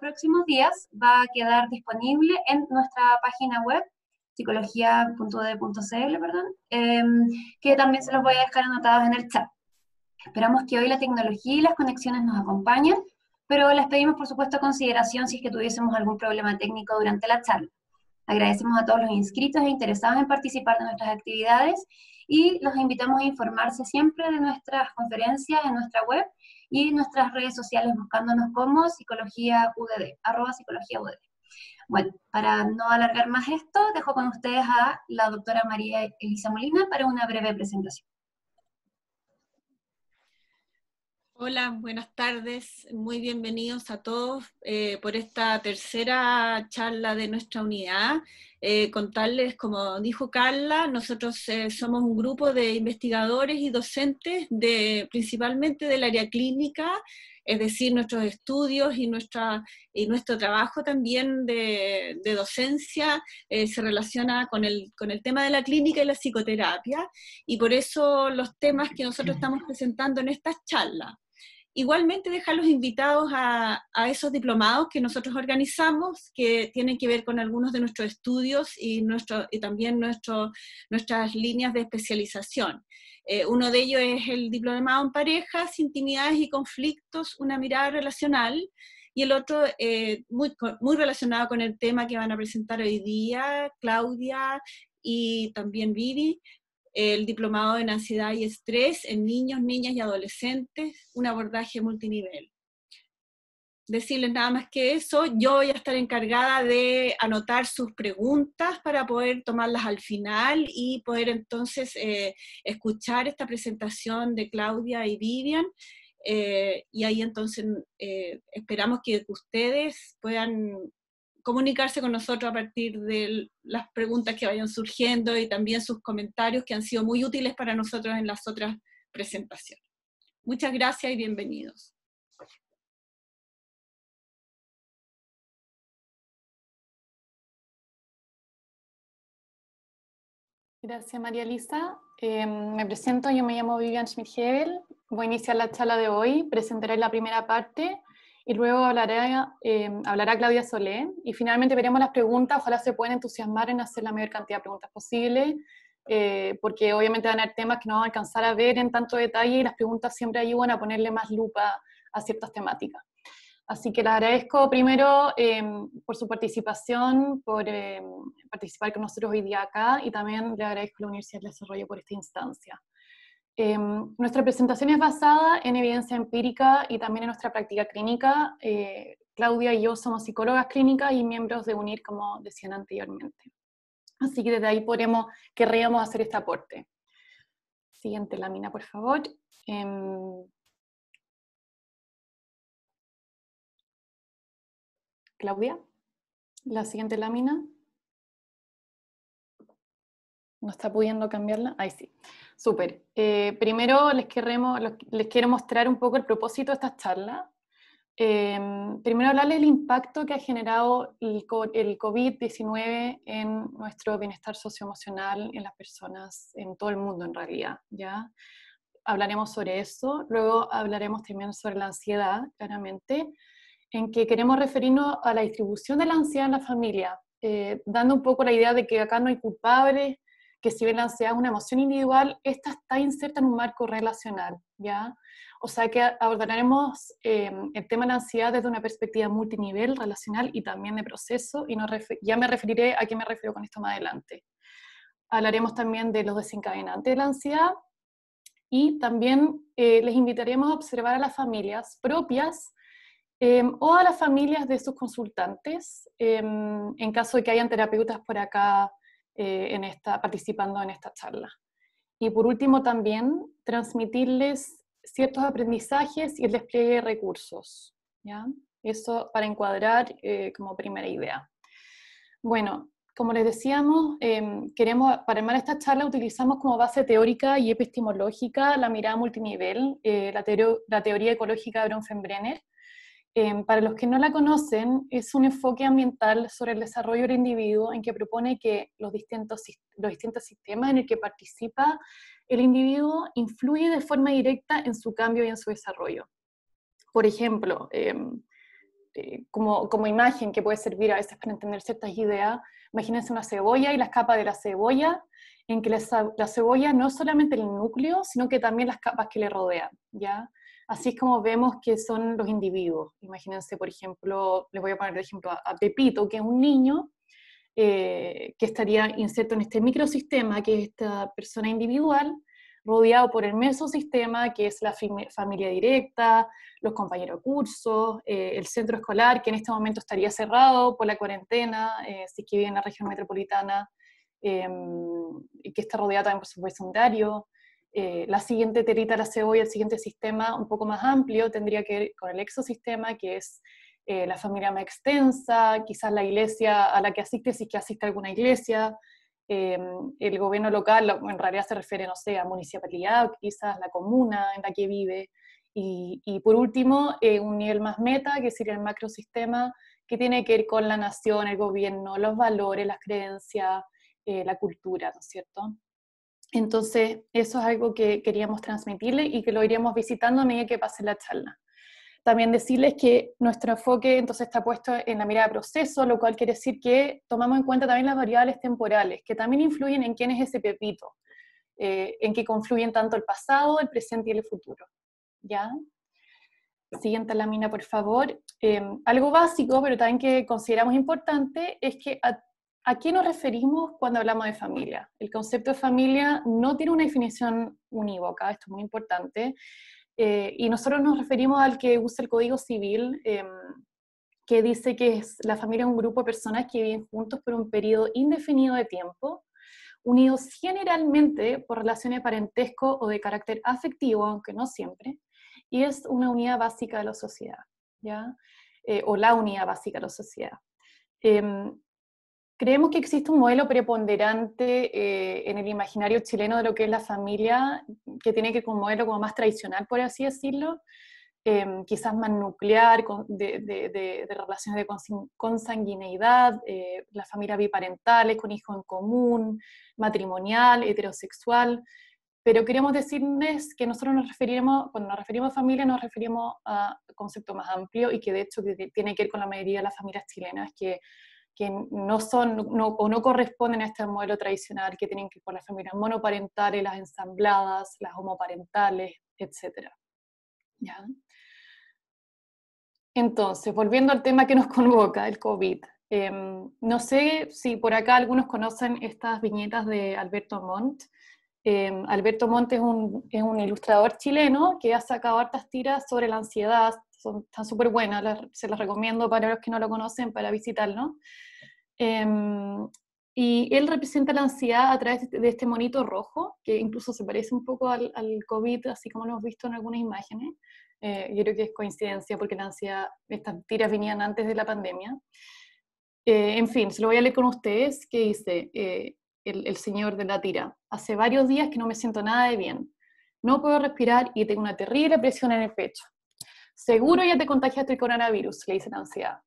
próximos días va a quedar disponible en nuestra página web, psicología.ud.cl, perdón, que también se los voy a dejar anotados en el chat. Esperamos que hoy la tecnología y las conexiones nos acompañen, pero les pedimos por supuesto consideración si es que tuviésemos algún problema técnico durante la charla. Agradecemos a todos los inscritos e interesados en participar de nuestras actividades y los invitamos a informarse siempre de nuestras conferencias en nuestra web y en nuestras redes sociales buscándonos como Psicología UDD, @Psicología UDD. Bueno, para no alargar más esto, dejo con ustedes a la doctora María Elisa Molina para una breve presentación. Hola, buenas tardes, muy bienvenidos a todos por esta tercera charla de nuestra unidad. Contarles, como dijo Carla, nosotros somos un grupo de investigadores y docentes principalmente del área clínica, es decir, nuestros estudios y nuestro trabajo también de docencia se relaciona con el tema de la clínica y la psicoterapia, y por eso los temas que nosotros estamos presentando en estas charlas. Igualmente dejarlos invitados a esos diplomados que nosotros organizamos, que tienen que ver con algunos de nuestros estudios y también nuestras líneas de especialización. Uno de ellos es el diplomado en parejas, intimidades y conflictos, una mirada relacional, y el otro muy relacionado con el tema que van a presentar hoy día Claudia y también Vivi, el diplomado en ansiedad y estrés en niños, niñas y adolescentes, un abordaje multinivel. Decirles nada más que eso, yo voy a estar encargada de anotar sus preguntas para poder tomarlas al final y poder entonces escuchar esta presentación de Claudia y Vivian, y ahí entonces esperamos que ustedes puedan comunicarse con nosotros a partir de las preguntas que vayan surgiendo y también sus comentarios que han sido muy útiles para nosotros en las otras presentaciones. Muchas gracias y bienvenidos. Gracias, María Elisa. Me presento, yo me llamo Vivian Schmidt-Hebel. Voy a iniciar la charla de hoy, presentaré la primera parte y luego hablará Claudia Solé, y finalmente veremos las preguntas. Ojalá se puedan entusiasmar en hacer la mayor cantidad de preguntas posible, porque obviamente van a haber temas que no vamos a alcanzar a ver en tanto detalle, y las preguntas siempre ayudan a ponerle más lupa a ciertas temáticas. Así que les agradezco primero por su participación, por participar con nosotros hoy día acá, y también le agradezco a la Universidad del Desarrollo por esta instancia. Nuestra presentación es basada en evidencia empírica y también en nuestra práctica clínica. Claudia y yo somos psicólogas clínicas y miembros de UNIR, como decían anteriormente. Así que desde ahí querríamos hacer este aporte. Siguiente lámina, por favor. Claudia, la siguiente lámina. ¿No está pudiendo cambiarla? Ahí sí. Súper. Primero les quiero mostrar un poco el propósito de esta charla. Primero hablarles del impacto que ha generado el COVID-19 en nuestro bienestar socioemocional en las personas, en todo el mundo en realidad, ¿ya? Hablaremos sobre eso. Luego hablaremos también sobre la ansiedad, claramente, en que queremos referirnos a la distribución de la ansiedad en la familia, dando un poco la idea de que acá no hay culpables, que si bien la ansiedad es una emoción individual, esta está inserta en un marco relacional, ¿ya? O sea que abordaremos el tema de la ansiedad desde una perspectiva multinivel, relacional y también de proceso, y ya me referiré a qué me refiero con esto más adelante. Hablaremos también de los desencadenantes de la ansiedad, y también les invitaremos a observar a las familias propias o a las familias de sus consultantes, en caso de que hayan terapeutas por acá participando en esta charla. Y por último también transmitirles ciertos aprendizajes y el despliegue de recursos, ¿ya? Eso para encuadrar como primera idea. Bueno, como les decíamos, para armar esta charla utilizamos como base teórica y epistemológica la mirada multinivel, la teoría ecológica de Bronfenbrenner. Para los que no la conocen, es un enfoque ambiental sobre el desarrollo del individuo en que propone que los distintos sistemas en el que participa el individuo influyen de forma directa en su cambio y en su desarrollo. Por ejemplo, como imagen que puede servir a veces para entender ciertas ideas, imagínense una cebolla y las capas de la cebolla, en que la cebolla no es solamente el núcleo, sino que también las capas que le rodean, ¿ya? Así es como vemos que son los individuos. Imagínense, por ejemplo, les voy a poner de ejemplo a Pepito, que es un niño que estaría inserto en este microsistema, que es esta persona individual, rodeado por el mesosistema, que es la familia directa, los compañeros de curso, el centro escolar, que en este momento estaría cerrado por la cuarentena, si que vive en la región metropolitana, y que está rodeado también por su vecindario. La siguiente telita de la cebolla, el siguiente sistema un poco más amplio, tendría que ver con el exosistema, que es la familia más extensa, quizás la iglesia a la que asiste, si es que asiste a alguna iglesia, el gobierno local, en realidad se refiere, no sé, a municipalidad, quizás la comuna en la que vive, y por último, un nivel más meta, que sería el macrosistema, que tiene que ver con la nación, el gobierno, los valores, las creencias, la cultura, ¿no es cierto? Entonces, eso es algo que queríamos transmitirle y que lo iríamos visitando a medida que pase la charla. También decirles que nuestro enfoque entonces está puesto en la mirada de proceso, lo cual quiere decir que tomamos en cuenta también las variables temporales, que también influyen en quién es ese Pepito, en que confluyen tanto el pasado, el presente y el futuro. ¿Ya? Siguiente lámina, por favor. Algo básico, pero también que consideramos importante, es que ¿a qué nos referimos cuando hablamos de familia? El concepto de familia no tiene una definición unívoca, esto es muy importante, y nosotros nos referimos al que usa el Código Civil, que dice que la familia es un grupo de personas que viven juntos por un periodo indefinido de tiempo, unidos generalmente por relaciones de parentesco o de carácter afectivo, aunque no siempre, y es una unidad básica de la sociedad, ¿ya? O la unidad básica de la sociedad. Creemos que existe un modelo preponderante en el imaginario chileno de lo que es la familia, que tiene que ver con un modelo como más tradicional, por así decirlo, quizás más nuclear, de relaciones de consanguineidad, la familia biparentales, con hijos en común, matrimonial, heterosexual, pero queremos decirles que nosotros cuando nos referimos a familia, nos referimos a un concepto más amplio y que de hecho tiene que ver con la mayoría de las familias chilenas que no son o no corresponden a este modelo tradicional, que tienen que ver con las familias monoparentales, las ensambladas, las homoparentales, etc. ¿Ya? Entonces, volviendo al tema que nos convoca, el COVID. No sé si por acá algunos conocen estas viñetas de Alberto Montt. Alberto Montt es un ilustrador chileno que ha sacado hartas tiras sobre la ansiedad, están súper buenas, se las recomiendo para los que no lo conocen para visitarlo. Y él representa la ansiedad a través de este monito rojo, que incluso se parece un poco al COVID, así como lo hemos visto en algunas imágenes. Yo creo que es coincidencia porque la ansiedad, estas tiras venían antes de la pandemia. En fin, se lo voy a leer con ustedes, que dice el señor de la tira. Hace varios días que no me siento nada de bien. No puedo respirar y tengo una terrible presión en el pecho. Seguro ya te contagiaste el coronavirus, le dice la ansiedad.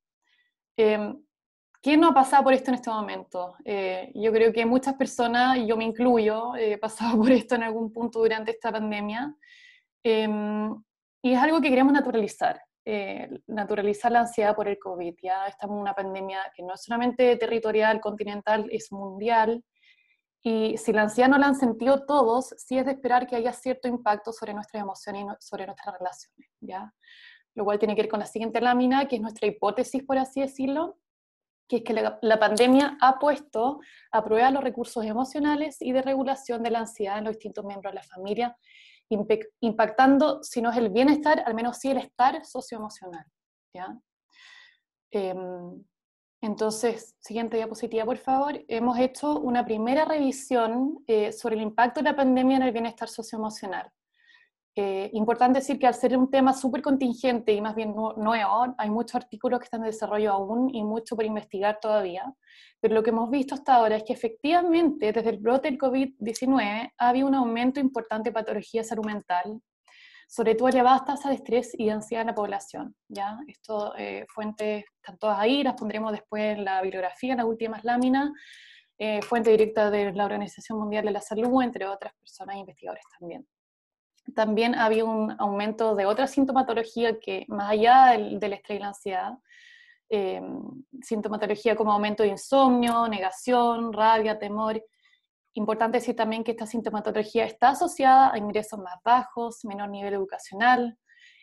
¿Quién no ha pasado por esto en este momento? Yo creo que muchas personas, y yo me incluyo, he pasado por esto en algún punto durante esta pandemia, y es algo que queremos naturalizar. Naturalizar la ansiedad por el COVID. Ya estamos en una pandemia que no es solamente territorial, continental, es mundial, y si la ansiedad no la han sentido todos, sí es de esperar que haya cierto impacto sobre nuestras emociones y sobre nuestras relaciones, ¿ya? Lo cual tiene que ver con la siguiente lámina, que es nuestra hipótesis, por así decirlo, que es que la pandemia ha puesto a prueba los recursos emocionales y de regulación de la ansiedad en los distintos miembros de la familia, impactando, si no es el bienestar, al menos sí el estar socioemocional, ¿ya? Entonces, siguiente diapositiva, por favor. Hemos hecho una primera revisión sobre el impacto de la pandemia en el bienestar socioemocional. Importante decir que al ser un tema súper contingente y más bien nuevo, hay muchos artículos que están en desarrollo aún y mucho por investigar todavía, pero lo que hemos visto hasta ahora es que efectivamente desde el brote del COVID-19 ha habido un aumento importante de patología de salud mental, sobre todo elevadas tasas de estrés y de ansiedad en la población, ¿ya? Esto, fuentes están todas ahí, las pondremos después en la bibliografía, en las últimas láminas, fuente directa de la Organización Mundial de la Salud, entre otras personas e investigadores también. también había un aumento de otra sintomatología que, más allá del estrés y la ansiedad, sintomatología como aumento de insomnio, negación, rabia, temor. Importante decir también que esta sintomatología está asociada a ingresos más bajos, menor nivel educacional,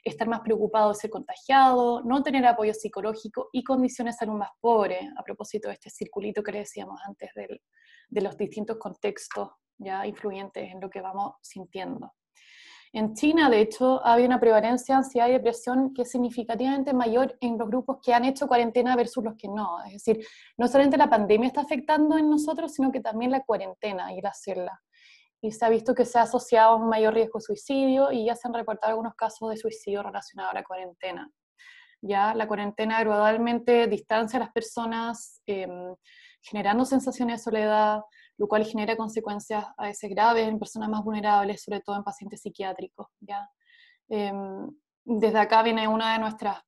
estar más preocupado de ser contagiado, no tener apoyo psicológico y condiciones de salud más pobres, a propósito de este circulito que le decíamos antes de los distintos contextos ya influyentes en lo que vamos sintiendo. En China, de hecho, había una prevalencia de ansiedad y depresión que es significativamente mayor en los grupos que han hecho cuarentena versus los que no. Es decir, no solamente la pandemia está afectando en nosotros, sino que también la cuarentena y el hacerla. Y se ha visto que se ha asociado a un mayor riesgo de suicidio y ya se han reportado algunos casos de suicidio relacionados a la cuarentena. Ya la cuarentena gradualmente distancia a las personas, generando sensaciones de soledad, lo cual genera consecuencias a veces graves en personas más vulnerables, sobre todo en pacientes psiquiátricos, ¿ya? Desde acá viene una de nuestras,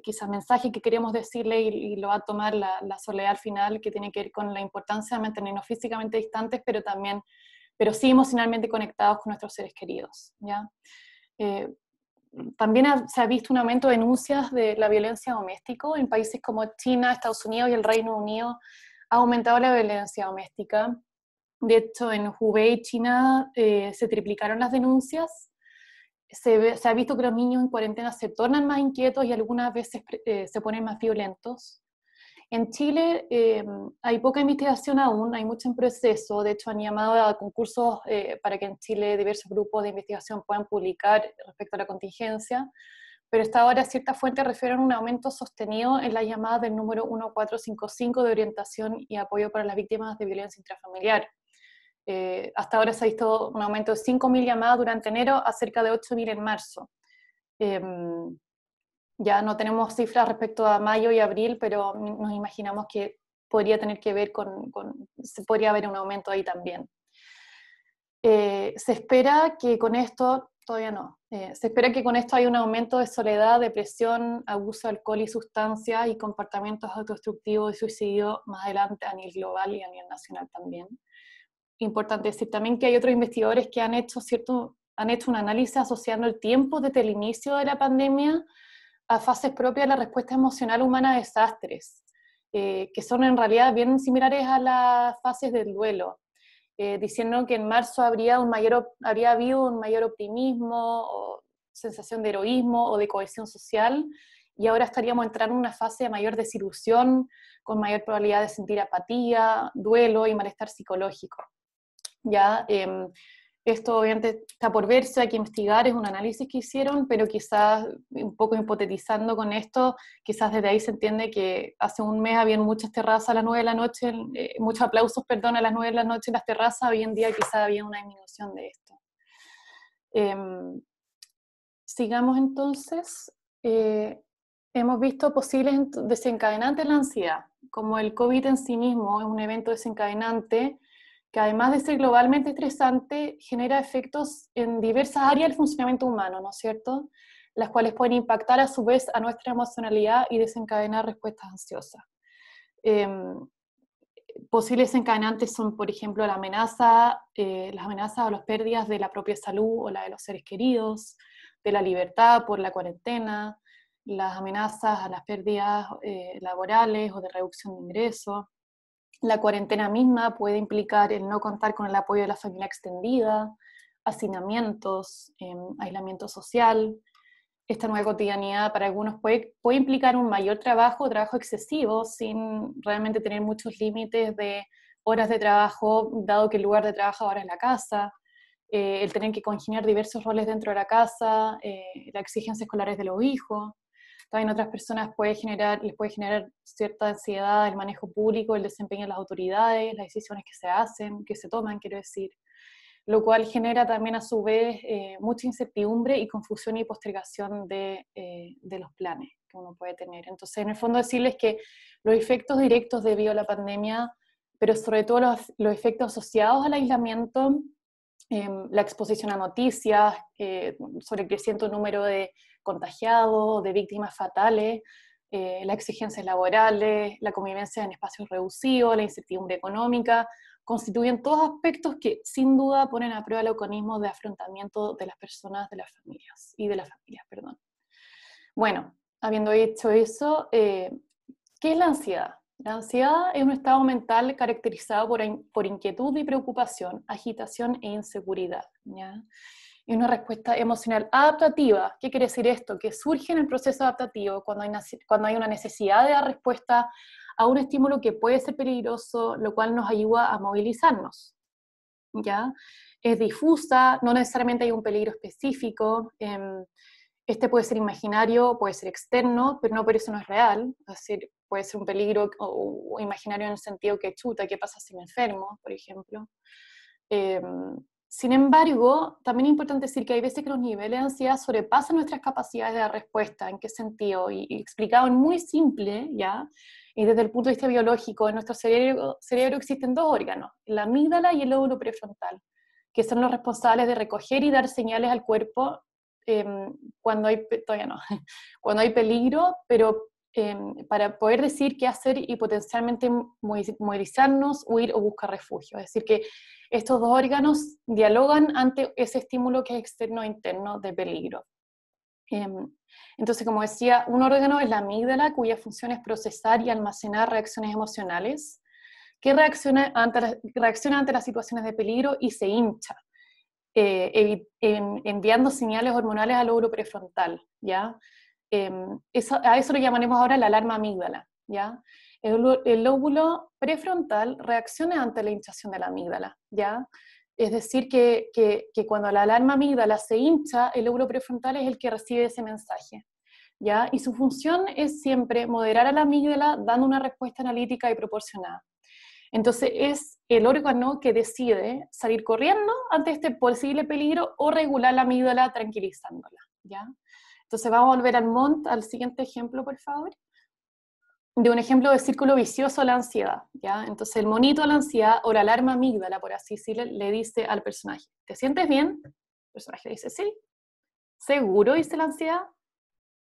quizás mensajes que queremos decirle y lo va a tomar la soledad al final, que tiene que ver con la importancia de mantenernos físicamente distantes, pero sí emocionalmente conectados con nuestros seres queridos, ¿ya? También se ha visto un aumento de denuncias de la violencia doméstica en países como China, Estados Unidos y el Reino Unido. Ha aumentado la violencia doméstica. De hecho, en Hubei, China, se triplicaron las denuncias. Se ha visto que los niños en cuarentena se tornan más inquietos y algunas veces se ponen más violentos. En Chile hay poca investigación aún, hay mucho en proceso. De hecho, han llamado a concursos para que en Chile diversos grupos de investigación puedan publicar respecto a la contingencia, pero hasta ahora ciertas fuentes refieren a un aumento sostenido en las llamadas del número 1455 de orientación y apoyo para las víctimas de violencia intrafamiliar. Hasta ahora se ha visto un aumento de 5.000 llamadas durante enero a cerca de 8.000 en marzo. Ya no tenemos cifras respecto a mayo y abril, pero nos imaginamos que podría tener que ver se podría haber un aumento ahí también. Se espera que con esto, todavía no, se espera que con esto haya un aumento de soledad, depresión, abuso de alcohol y sustancias y comportamientos autodestructivos y suicidio más adelante a nivel global y a nivel nacional también. Importante decir también que hay otros investigadores que han hecho un análisis asociando el tiempo desde el inicio de la pandemia a fases propias de la respuesta emocional humana a desastres, que son en realidad bien similares a las fases del duelo, diciendo que en marzo habría habido un mayor optimismo, o sensación de heroísmo o de cohesión social, y ahora estaríamos entrando en una fase de mayor desilusión, con mayor probabilidad de sentir apatía, duelo y malestar psicológico. Ya, esto obviamente está por verse, hay que investigar, es un análisis que hicieron, pero quizás un poco hipotetizando con esto, quizás desde ahí se entiende que hace un mes habían muchas terrazas a las 9 de la noche, muchos aplausos, perdón, a las 9 de la noche en las terrazas, hoy en día quizás había una disminución de esto. Sigamos entonces, hemos visto posibles desencadenantes de la ansiedad, como el COVID en sí mismo es un evento desencadenante, que además de ser globalmente estresante, genera efectos en diversas áreas del funcionamiento humano, ¿no es cierto? Las cuales pueden impactar a su vez a nuestra emocionalidad y desencadenar respuestas ansiosas. Posibles desencadenantes son, por ejemplo, las amenazas o las pérdidas de la propia salud o la de los seres queridos, de la libertad por la cuarentena, las amenazas a las pérdidas laborales o de reducción de ingresos. La cuarentena misma puede implicar el no contar con el apoyo de la familia extendida, hacinamientos, aislamiento social. Esta nueva cotidianidad para algunos puede implicar un mayor trabajo excesivo, sin realmente tener muchos límites de horas de trabajo, dado que el lugar de trabajo ahora es la casa, el tener que congeniar diversos roles dentro de la casa, las exigencias escolares de los hijos. También a otras personas les puede generar cierta ansiedad el manejo público, el desempeño de las autoridades, las decisiones que se toman, quiero decir, lo cual genera también a su vez mucha incertidumbre y confusión y postergación de los planes que uno puede tener. Entonces, en el fondo decirles que los efectos directos debido a la pandemia, pero sobre todo los efectos asociados al aislamiento, la exposición a noticias sobre el creciente número de contagiados, de víctimas fatales, las exigencias laborales, la convivencia en espacios reducidos, la incertidumbre económica, constituyen todos aspectos que sin duda ponen a prueba el mecanismo de afrontamiento de las personas, de las familias, perdón. Bueno, habiendo dicho eso, ¿qué es la ansiedad? La ansiedad es un estado mental caracterizado por inquietud y preocupación, agitación e inseguridad, ¿ya? Y una respuesta emocional adaptativa. ¿Qué quiere decir esto? Que surge en el proceso adaptativo cuando hay una necesidad de dar respuesta a un estímulo que puede ser peligroso, lo cual nos ayuda a movilizarnos, ¿ya? Es difusa, no necesariamente hay un peligro específico, este puede ser imaginario, puede ser externo, pero no por eso no es real, es decir, puede ser un peligro o imaginario en el sentido que chuta, ¿qué pasa si me enfermo, por ejemplo? Sin embargo, también es importante decir que hay veces que los niveles de ansiedad sobrepasan nuestras capacidades de dar respuesta. ¿En qué sentido? Y explicado en muy simple, ¿ya? Y desde el punto de vista biológico, en nuestro cerebro existen dos órganos, la amígdala y el lóbulo prefrontal, que son los responsables de recoger y dar señales al cuerpo cuando hay, todavía no, cuando hay peligro, pero para poder decir qué hacer y potencialmente movilizarnos, huir o buscar refugio. Es decir, que estos dos órganos dialogan ante ese estímulo que es externo e interno de peligro. Entonces, como decía, un órgano es la amígdala, cuya función es procesar y almacenar reacciones emocionales, que reacciona ante las situaciones de peligro y se hincha, enviando señales hormonales al lóbulo prefrontal, ¿ya? A eso lo llamaremos ahora la alarma amígdala, ¿ya? El lóbulo prefrontal reacciona ante la hinchación de la amígdala, ¿ya? Es decir, que cuando la alarma amígdala se hincha, el lóbulo prefrontal es el que recibe ese mensaje, ¿ya? Y su función es siempre moderar a la amígdala dando una respuesta analítica y proporcionada. Entonces es el órgano que decide salir corriendo ante este posible peligro o regular la amígdala tranquilizándola, ¿ya? Entonces vamos a volver al siguiente ejemplo, por favor, de un ejemplo de círculo vicioso, la ansiedad, ¿ya? Entonces el monito de la ansiedad, o la alarma amígdala, por así decirlo, le dice al personaje, ¿te sientes bien? El personaje dice, sí. ¿Seguro? Dice la ansiedad.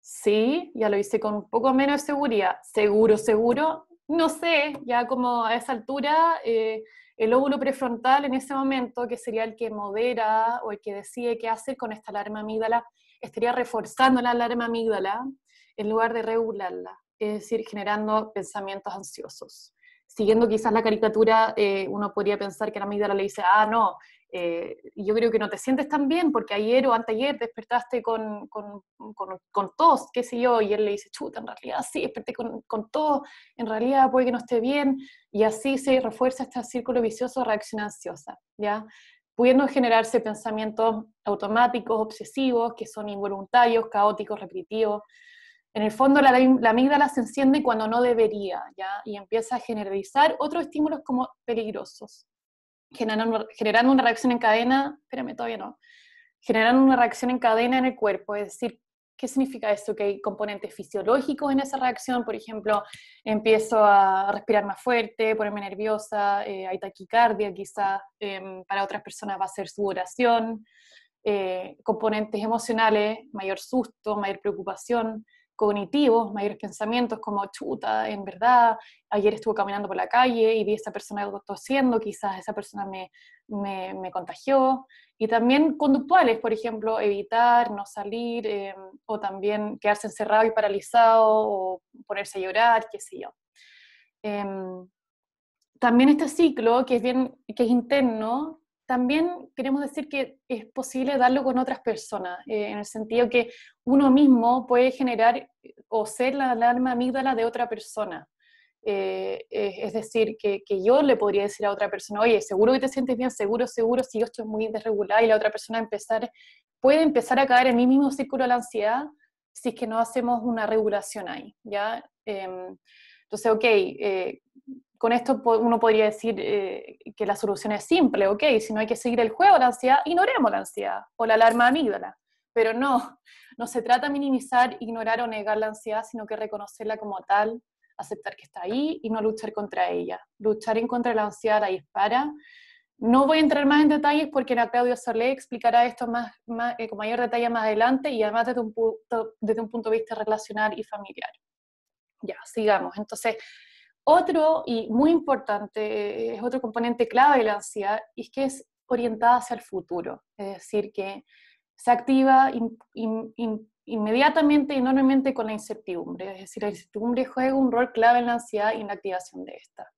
Sí, ya lo hice con un poco menos de seguridad. ¿Seguro, seguro? No sé, ya como a esa altura, el lóbulo prefrontal en ese momento, que sería el que modera o el que decide qué hacer con esta alarma amígdala, estaría reforzando la alarma amígdala en lugar de regularla, es decir, generando pensamientos ansiosos. Siguiendo quizás la caricatura, uno podría pensar que la amígdala le dice, ah, no, yo creo que no te sientes tan bien porque ayer o anteayer despertaste con tos, qué sé yo, y él le dice, chuta, en realidad sí, desperté con tos, en realidad puede que no esté bien, y así se refuerza este círculo vicioso de reacción ansiosa, ¿ya? Pudiendo generarse pensamientos automáticos, obsesivos, que son involuntarios, caóticos, repetitivos. En el fondo la amígdala se enciende cuando no debería, ¿ya? Y empieza a generalizar otros estímulos como peligrosos, generando una reacción en cadena, espérame, todavía no, generando una reacción en cadena en el cuerpo, es decir, ¿qué significa esto? Que hay componentes fisiológicos en esa reacción, por ejemplo, empiezo a respirar más fuerte, ponerme nerviosa, hay taquicardia quizás, para otras personas va a ser sudoración, componentes emocionales, mayor susto, mayor preocupación, cognitivos, mayores pensamientos como, chuta, en verdad, ayer estuve caminando por la calle y vi a esa persona tosiendo, quizás esa persona me contagió, y también conductuales, por ejemplo, evitar, no salir, o también quedarse encerrado y paralizado, o ponerse a llorar, qué sé yo. También este ciclo, que es interno, también queremos decir que es posible darlo con otras personas, en el sentido que uno mismo puede generar o ser la alarma amígdala de otra persona. Es decir, que yo le podría decir a otra persona, oye, seguro que te sientes bien, seguro, seguro, si yo estoy muy desregulada, y la otra persona puede empezar a caer en mi mismo círculo de la ansiedad si es que no hacemos una regulación ahí, ¿ya? Entonces, ok, con esto uno podría decir que la solución es simple, ok, si no hay que seguir el juego de la ansiedad, ignoremos la ansiedad o la alarma amígdala, pero no se trata de minimizar, ignorar o negar la ansiedad, sino que reconocerla como tal, aceptar que está ahí y no luchar contra ella. Luchar en contra de la ansiedad la dispara. No voy a entrar más en detalles porque la Claudia Solé explicará esto con mayor detalle más adelante, y además desde un punto de vista relacional y familiar. Ya, sigamos. Entonces, Otro, y muy importante, es otro componente clave de la ansiedad, y es que es orientada hacia el futuro, es decir, que se activa inmediatamente y enormemente con la incertidumbre, es decir, la incertidumbre juega un rol clave en la ansiedad y en la activación de esta.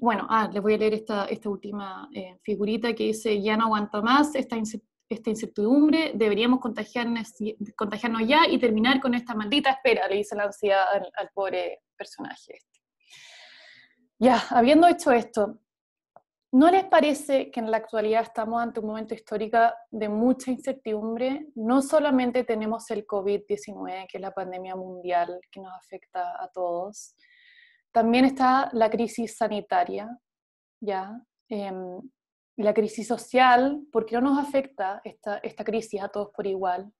Bueno, les voy a leer esta última figurita que dice, ya no aguanto más esta incertidumbre, deberíamos contagiarnos ya y terminar con esta maldita espera, le dice la ansiedad al pobre personaje este. Ya, habiendo hecho esto, ¿no les parece que en la actualidad estamos ante un momento histórico de mucha incertidumbre? No solamente tenemos el COVID-19, que es la pandemia mundial que nos afecta a todos, también está la crisis sanitaria, ¿ya? La crisis social, porque no nos afecta esta crisis a todos por igual.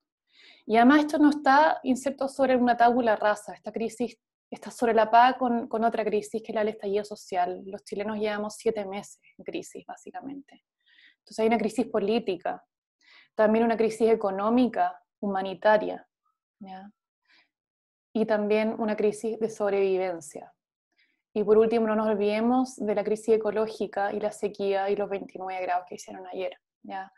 Y además esto no está inserto sobre una tabula rasa, esta crisis está solapada con otra crisis, que es la del estallido social. Los chilenos llevamos 7 meses en crisis, básicamente. Entonces hay una crisis política, también una crisis económica, humanitaria, ¿ya? Y también una crisis de sobrevivencia. Y por último, no nos olvidemos de la crisis ecológica y la sequía y los 29 grados que hicieron ayer, ¿ya?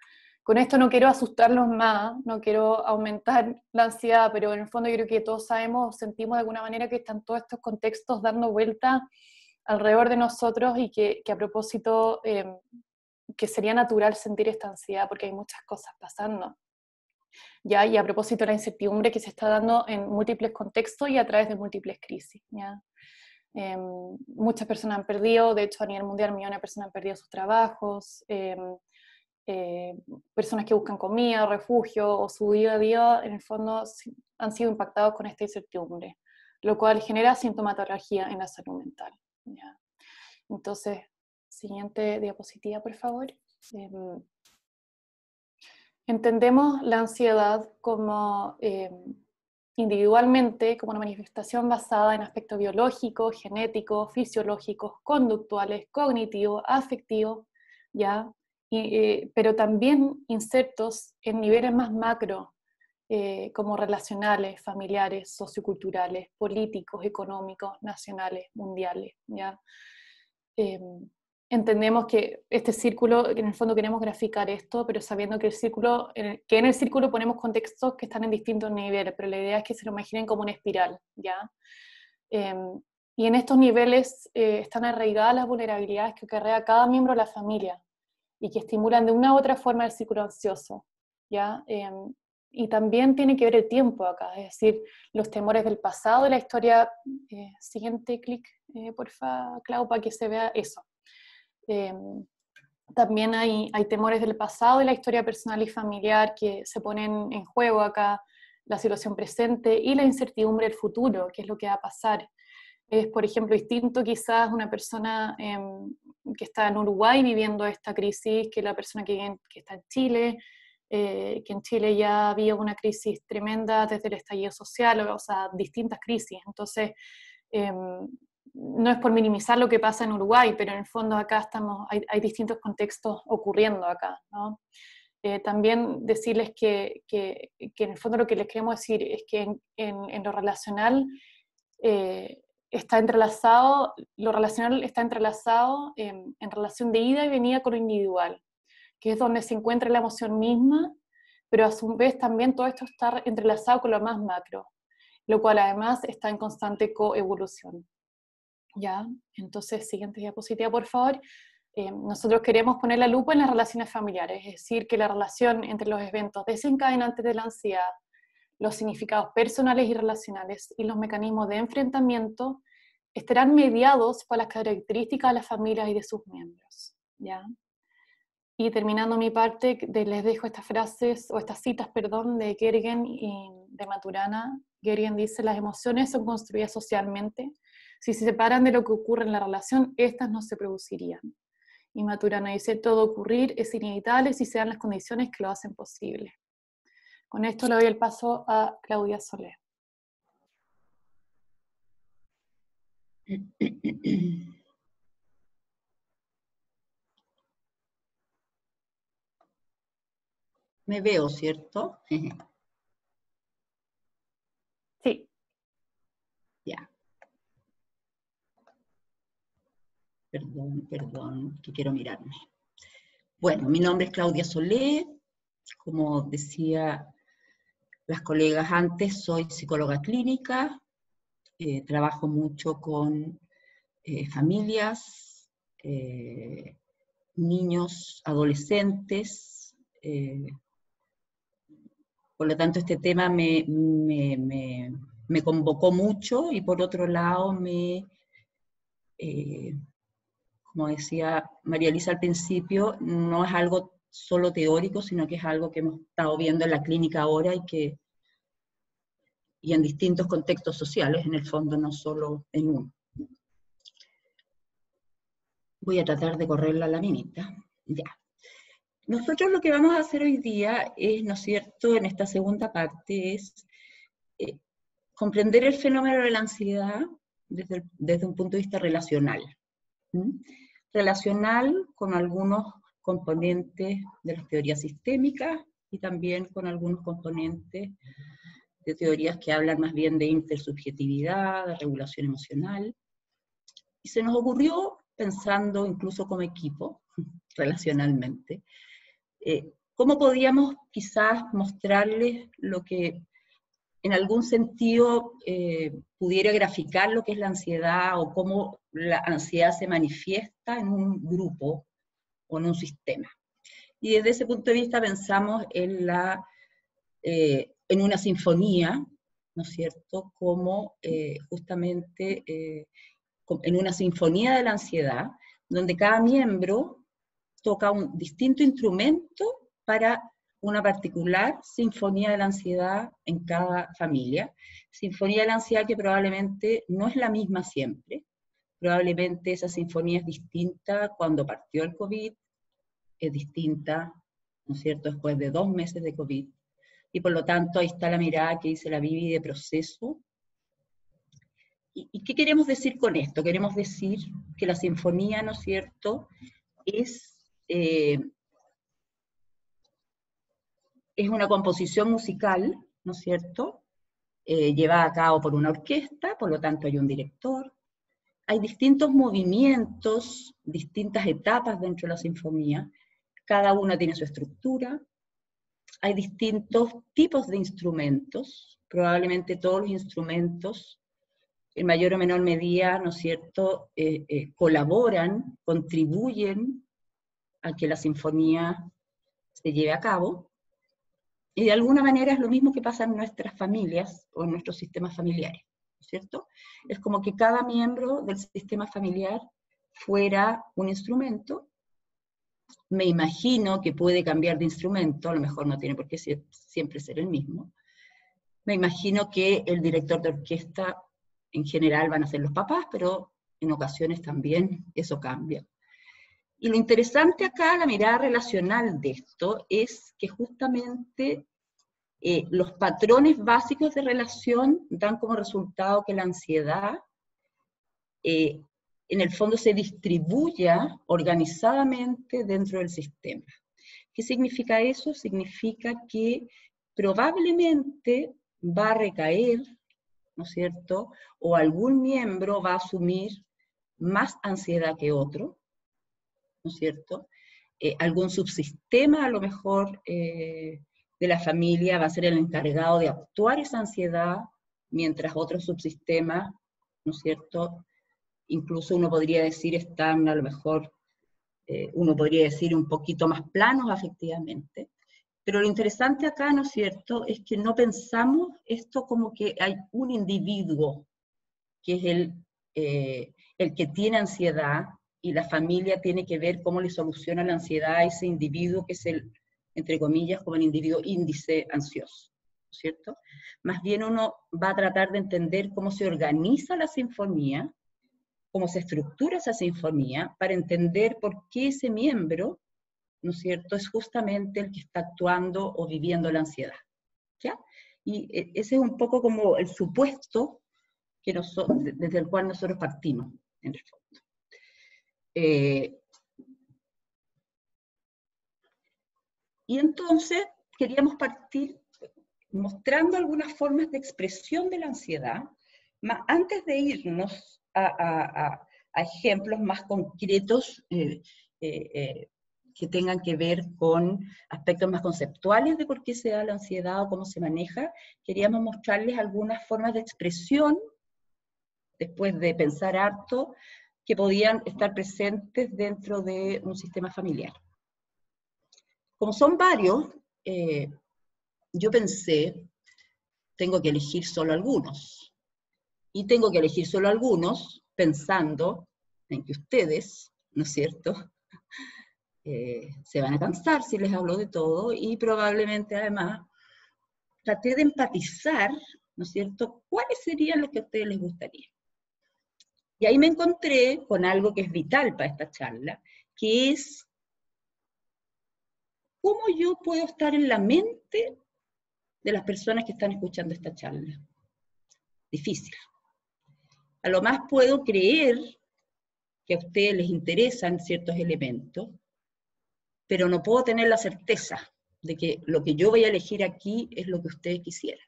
Con esto no quiero asustarlos más, no quiero aumentar la ansiedad, pero en el fondo yo creo que todos sabemos, sentimos de alguna manera que están todos estos contextos dando vuelta alrededor de nosotros y que a propósito, que sería natural sentir esta ansiedad porque hay muchas cosas pasando, ¿ya? Y a propósito de la incertidumbre que se está dando en múltiples contextos y a través de múltiples crisis, ¿ya? Muchas personas han perdido, de hecho a nivel mundial millones de personas han perdido sus trabajos, personas que buscan comida, refugio o su día a día en el fondo han sido impactados con esta incertidumbre, lo cual genera sintomatología en la salud mental, ¿ya? Entonces, siguiente diapositiva por favor. Entendemos la ansiedad como individualmente como una manifestación basada en aspectos biológicos, genéticos, fisiológicos, conductuales, cognitivos, afectivos, ¿ya? Pero también insertos en niveles más macro, como relacionales, familiares, socioculturales, políticos, económicos, nacionales, mundiales, ¿ya? Entendemos que este círculo, en el fondo queremos graficar esto, pero sabiendo que en el círculo ponemos contextos que están en distintos niveles, pero la idea es que se lo imaginen como una espiral, ¿ya? Y en estos niveles están arraigadas las vulnerabilidades que acarrea cada miembro de la familia y que estimulan de una u otra forma el círculo ansioso, ¿ya? Y también tiene que ver el tiempo acá, es decir, los temores del pasado de la historia. Siguiente clic, porfa, Clau, para que se vea eso. También hay temores del pasado y la historia personal y familiar que se ponen en juego acá, la situación presente y la incertidumbre del futuro, qué es lo que va a pasar. Es, por ejemplo, distinto quizás una persona que está en Uruguay viviendo esta crisis que la persona que está en Chile, que en Chile ya había una crisis tremenda desde el estallido social, o sea, distintas crisis. Entonces, no es por minimizar lo que pasa en Uruguay, pero en el fondo acá hay distintos contextos ocurriendo acá, ¿no? También decirles que en el fondo lo que les queremos decir es que en lo relacional está entrelazado, lo relacional está entrelazado en relación de ida y venida con lo individual, que es donde se encuentra la emoción misma, pero a su vez también todo esto está entrelazado con lo más macro, lo cual además está en constante coevolución. ¿Ya? Entonces, siguiente diapositiva, por favor. Nosotros queremos poner la lupa en las relaciones familiares, es decir, que la relación entre los eventos desencadenantes de la ansiedad, los significados personales y relacionales y los mecanismos de enfrentamiento estarán mediados por las características de las familias y de sus miembros, ¿ya? Y terminando mi parte, les dejo estas frases, o estas citas, perdón, de Gergen y de Maturana. Gergen dice, las emociones son construidas socialmente. Si se separan de lo que ocurre en la relación, estas no se producirían. Y Maturana dice, todo ocurrir es inevitable si se dan las condiciones que lo hacen posible. Con esto le doy el paso a Claudia Soler. Me veo, ¿cierto? Sí. Ya. Perdón, que quiero mirarme. Bueno, mi nombre es Claudia Solé, como decía las colegas antes, soy psicóloga clínica, trabajo mucho con familias, niños, adolescentes, por lo tanto este tema me convocó mucho y por otro lado como decía María Elisa al principio, no es algo solo teórico, sino que es algo que hemos estado viendo en la clínica ahora y en distintos contextos sociales, en el fondo, no solo en uno. Voy a tratar de correr la laminita. Ya. Nosotros lo que vamos a hacer hoy día es, ¿no es cierto?, en esta segunda parte, es comprender el fenómeno de la ansiedad desde un punto de vista relacional. Relacional con algunos componentes de las teorías sistémicas y también con algunos componentes de teorías que hablan más bien de intersubjetividad, de regulación emocional. Y se nos ocurrió, pensando incluso como equipo, relacionalmente, cómo podíamos quizás mostrarles lo que en algún sentido pudiera graficar lo que es la ansiedad o cómo la ansiedad se manifiesta en un grupo o en un sistema. Y desde ese punto de vista pensamos en una sinfonía, ¿no es cierto?, como justamente en una sinfonía de la ansiedad, donde cada miembro toca un distinto instrumento para una particular sinfonía de la ansiedad en cada familia. Sinfonía de la ansiedad que probablemente no es la misma siempre. Probablemente esa sinfonía es distinta cuando partió el COVID, es distinta, ¿no es cierto?, después de 2 meses de COVID. Y por lo tanto ahí está la mirada que dice la Bibi de proceso. ¿Y qué queremos decir con esto? Queremos decir que la sinfonía, ¿no es cierto?, es una composición musical, ¿no es cierto?, llevada a cabo por una orquesta, por lo tanto hay un director, hay distintos movimientos, distintas etapas dentro de la sinfonía, cada una tiene su estructura, hay distintos tipos de instrumentos, probablemente todos los instrumentos, en mayor o menor medida, ¿no es cierto?, colaboran, contribuyen a que la sinfonía se lleve a cabo, y de alguna manera es lo mismo que pasa en nuestras familias o en nuestros sistemas familiares, ¿cierto? Es como que cada miembro del sistema familiar fuera un instrumento. Me imagino que puede cambiar de instrumento, a lo mejor no tiene por qué siempre ser el mismo. Me imagino que el director de orquesta en general van a ser los papás, pero en ocasiones también eso cambia. Y lo interesante acá, la mirada relacional de esto, es que justamente los patrones básicos de relación dan como resultado que la ansiedad en el fondo se distribuya organizadamente dentro del sistema. ¿Qué significa eso? Significa que probablemente va a recaer, ¿no es cierto?, o algún miembro va a asumir más ansiedad que otro, ¿no es cierto? Algún subsistema a lo mejor de la familia va a ser el encargado de actuar esa ansiedad, mientras otros subsistemas, ¿no es cierto?, incluso uno podría decir están a lo mejor, uno podría decir un poquito más planos afectivamente. Pero lo interesante acá, ¿no es cierto?, es que no pensamos esto como que hay un individuo que es el que tiene ansiedad, y la familia tiene que ver cómo le soluciona la ansiedad a ese individuo que es el, entre comillas, como el individuo índice ansioso, ¿cierto? Más bien uno va a tratar de entender cómo se organiza la sinfonía, cómo se estructura esa sinfonía, para entender por qué ese miembro, ¿no es cierto?, es justamente el que está actuando o viviendo la ansiedad, ¿ya? Y ese es un poco como el supuesto que desde el cual nosotros partimos, en el fondo. Y entonces queríamos partir mostrando algunas formas de expresión de la ansiedad, antes de irnos a a ejemplos más concretos que tengan que ver con aspectos más conceptuales de por qué se da la ansiedad o cómo se maneja. Queríamos mostrarles algunas formas de expresión, después de pensar harto, que podían estar presentes dentro de un sistema familiar. Como son varios, yo pensé, tengo que elegir solo algunos. Y tengo que elegir solo algunos pensando en que ustedes, ¿no es cierto?, se van a cansar si les hablo de todo, y probablemente además traté de empatizar, ¿no es cierto?, cuáles serían los que a ustedes les gustaría. Y ahí me encontré con algo que es vital para esta charla, que es cómo yo puedo estar en la mente de las personas que están escuchando esta charla. Difícil. A lo más puedo creer que a ustedes les interesan ciertos elementos, pero no puedo tener la certeza de que lo que yo voy a elegir aquí es lo que ustedes quisieran.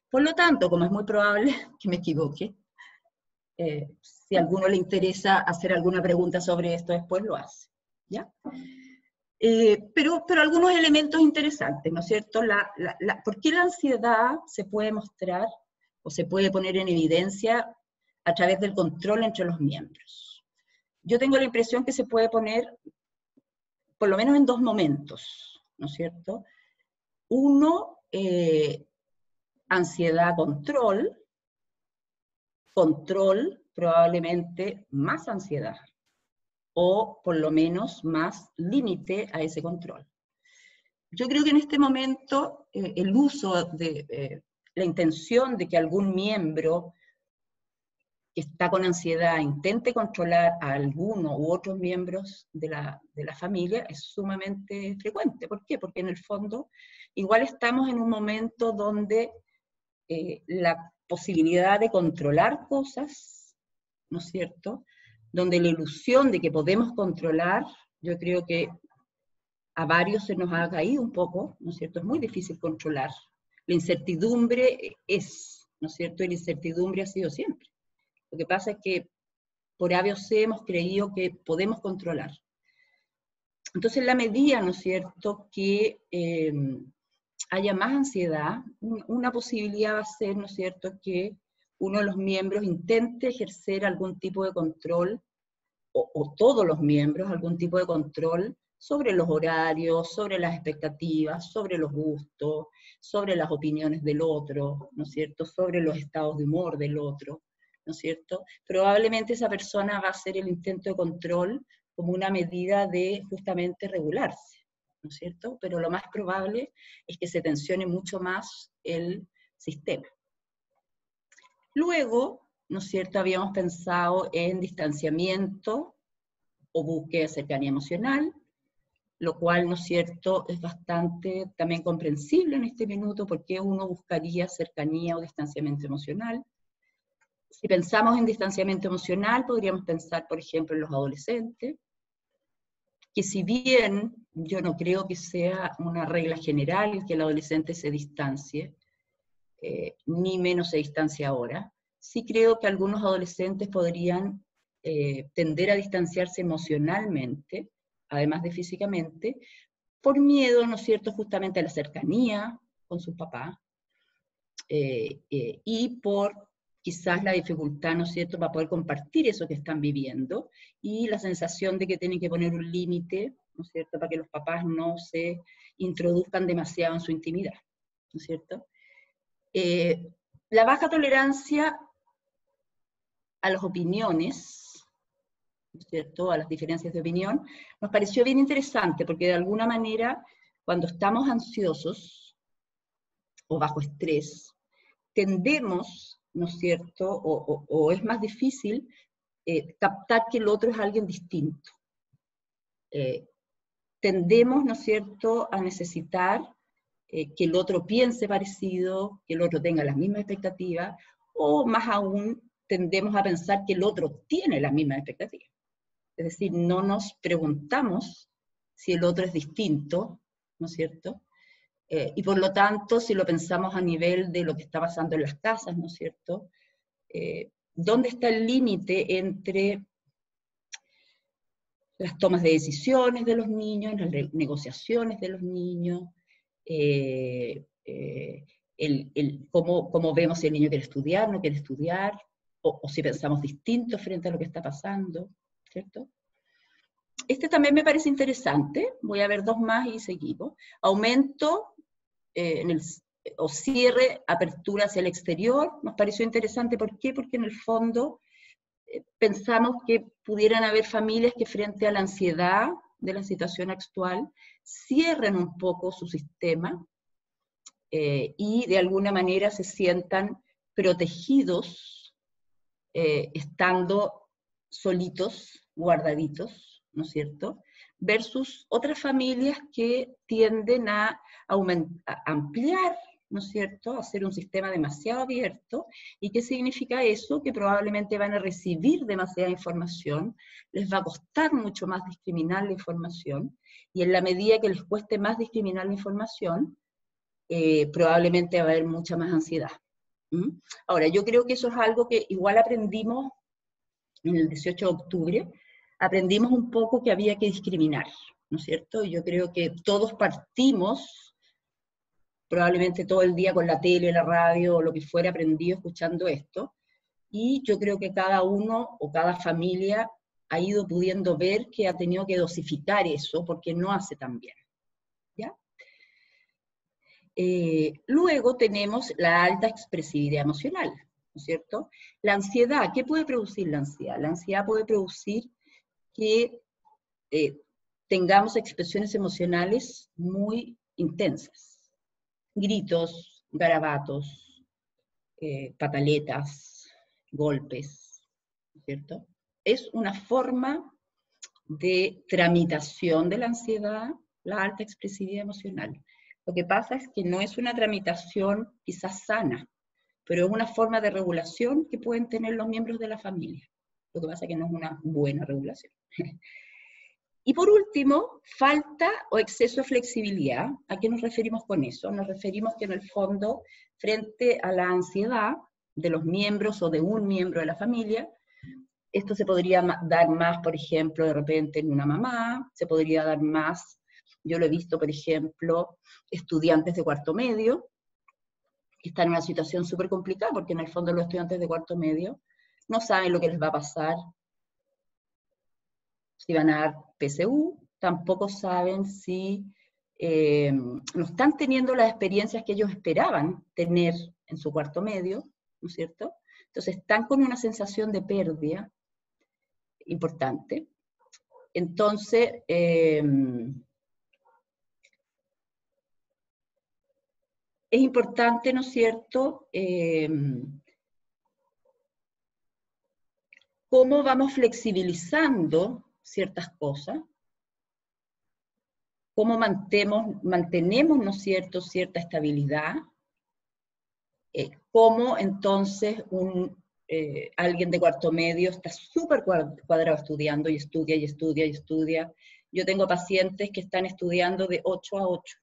Por lo tanto, como es muy probable que me equivoque, si a alguno le interesa hacer alguna pregunta sobre esto, después lo hace, ¿ya? Pero algunos elementos interesantes, ¿no es cierto? ¿Por qué la ansiedad se puede mostrar o se puede poner en evidencia a través del control entre los miembros? Yo tengo la impresión que se puede poner por lo menos en dos momentos, ¿no es cierto? Uno, ansiedad-control, control probablemente más ansiedad, o por lo menos más límite a ese control. Yo creo que en este momento el uso de la intención de que algún miembro que está con ansiedad intente controlar a alguno u otros miembros de la familia es sumamente frecuente. ¿Por qué? Porque en el fondo igual estamos en un momento donde la posibilidad de controlar cosas, ¿no es cierto?, donde la ilusión de que podemos controlar, yo creo que a varios se nos ha caído un poco, ¿no es cierto?, es muy difícil controlar. La incertidumbre es, ¿no es cierto?, y la incertidumbre ha sido siempre. Lo que pasa es que por A, B o C hemos creído que podemos controlar. Entonces, en la medida, ¿no es cierto?, que haya más ansiedad, una posibilidad va a ser, ¿no es cierto?, que uno de los miembros intente ejercer algún tipo de control, o todos los miembros algún tipo de control sobre los horarios, sobre las expectativas, sobre los gustos, sobre las opiniones del otro, ¿no es cierto?, sobre los estados de humor del otro, ¿no es cierto? Probablemente esa persona va a hacer el intento de control como una medida de justamente regularse, ¿no es cierto? Pero lo más probable es que se tensione mucho más el sistema. Luego, ¿no es cierto?, habíamos pensado en distanciamiento o búsqueda de cercanía emocional, lo cual, ¿no es cierto?, es bastante también comprensible en este minuto, porque uno buscaría cercanía o distanciamiento emocional. Si pensamos en distanciamiento emocional, podríamos pensar, por ejemplo, en los adolescentes, que si bien yo no creo que sea una regla general que el adolescente se distancie, ni menos se distancia ahora, sí creo que algunos adolescentes podrían tender a distanciarse emocionalmente, además de físicamente, por miedo, ¿no es cierto?, justamente a la cercanía con sus papás, y por quizás la dificultad, ¿no es cierto?, para poder compartir eso que están viviendo, y la sensación de que tienen que poner un límite, ¿no es cierto?, para que los papás no se introduzcan demasiado en su intimidad, ¿no es cierto? La baja tolerancia a las opiniones, ¿no es cierto?, a las diferencias de opinión, nos pareció bien interesante, porque de alguna manera, cuando estamos ansiosos o bajo estrés, tendemos, ¿no es cierto?, o es más difícil captar que el otro es alguien distinto. Tendemos, ¿no es cierto?, a necesitar que el otro piense parecido, que el otro tenga las mismas expectativas, o más aún, tendemos a pensar que el otro tiene las mismas expectativas. Es decir, no nos preguntamos si el otro es distinto, ¿no es cierto?, y por lo tanto, si lo pensamos a nivel de lo que está pasando en las casas, ¿no es cierto?, ¿dónde está el límite entre las tomas de decisiones de los niños, las negociaciones de los niños, cómo vemos si el niño quiere estudiar, no quiere estudiar, o si pensamos distinto frente a lo que está pasando, ¿cierto? Este también me parece interesante, voy a ver dos más y seguimos. Aumento o cierre, apertura hacia el exterior, nos pareció interesante, ¿por qué? Porque en el fondo pensamos que pudieran haber familias que frente a la ansiedad de la situación actual cierren un poco su sistema y de alguna manera se sientan protegidos estando solitos, guardaditos, ¿no es cierto? Versus otras familias que tienden a ampliar, ¿no es cierto?, hacer un sistema demasiado abierto. ¿Y qué significa eso? Que probablemente van a recibir demasiada información, les va a costar mucho más discriminar la información, y en la medida que les cueste más discriminar la información, probablemente va a haber mucha más ansiedad. Ahora, yo creo que eso es algo que igual aprendimos en el 18 de octubre, aprendimos un poco que había que discriminar, ¿no es cierto? Y yo creo que todos partimos probablemente todo el día con la tele, la radio, o lo que fuera aprendido escuchando esto, y yo creo que cada uno o cada familia ha ido pudiendo ver que ha tenido que dosificar eso, porque no hace tan bien, ¿ya? Luego tenemos la alta expresividad emocional, ¿no es cierto? La ansiedad, ¿qué puede producir la ansiedad? La ansiedad puede producir que tengamos expresiones emocionales muy intensas. Gritos, garabatos, pataletas, golpes, ¿cierto? Es una forma de tramitación de la ansiedad, la alta expresividad emocional. Lo que pasa es que no es una tramitación quizás sana, pero es una forma de regulación que pueden tener los miembros de la familia. Lo que pasa es que no es una buena regulación. Y por último, falta o exceso de flexibilidad. ¿A qué nos referimos con eso? Nos referimos que en el fondo, frente a la ansiedad de los miembros o de un miembro de la familia, esto se podría dar más, por ejemplo, de repente en una mamá, se podría dar más, yo lo he visto, por ejemplo, estudiantes de cuarto medio, que están en una situación súper complicada, porque en el fondo los estudiantes de cuarto medio no saben lo que les va a pasar, si van a dar PSU, tampoco saben si no están teniendo las experiencias que ellos esperaban tener en su cuarto medio, ¿no es cierto? Entonces están con una sensación de pérdida importante. Entonces, es importante, ¿no es cierto?, cómo vamos flexibilizando ciertas cosas, cómo mantenemos, ¿no es cierto?, cierta estabilidad, cómo entonces alguien de cuarto medio está súper cuadrado estudiando y estudia y estudia y estudia. Yo tengo pacientes que están estudiando de 8 a 8.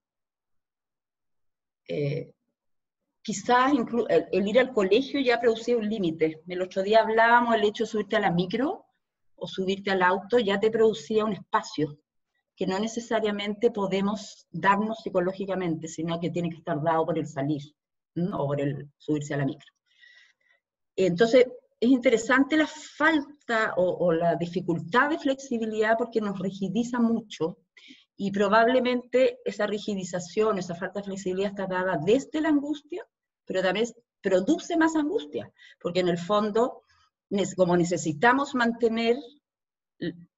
Quizás el ir al colegio ya producía un límite. El otro día hablábamos del hecho de subirte a la micro o subirte al auto, ya te producía un espacio que no necesariamente podemos darnos psicológicamente, sino que tiene que estar dado por el salir, ¿no? O por el subirse a la micro. Entonces, es interesante la falta o la dificultad de flexibilidad porque nos rigidiza mucho, y probablemente esa rigidización, esa falta de flexibilidad está dada desde la angustia, pero también produce más angustia, porque en el fondo, como necesitamos mantener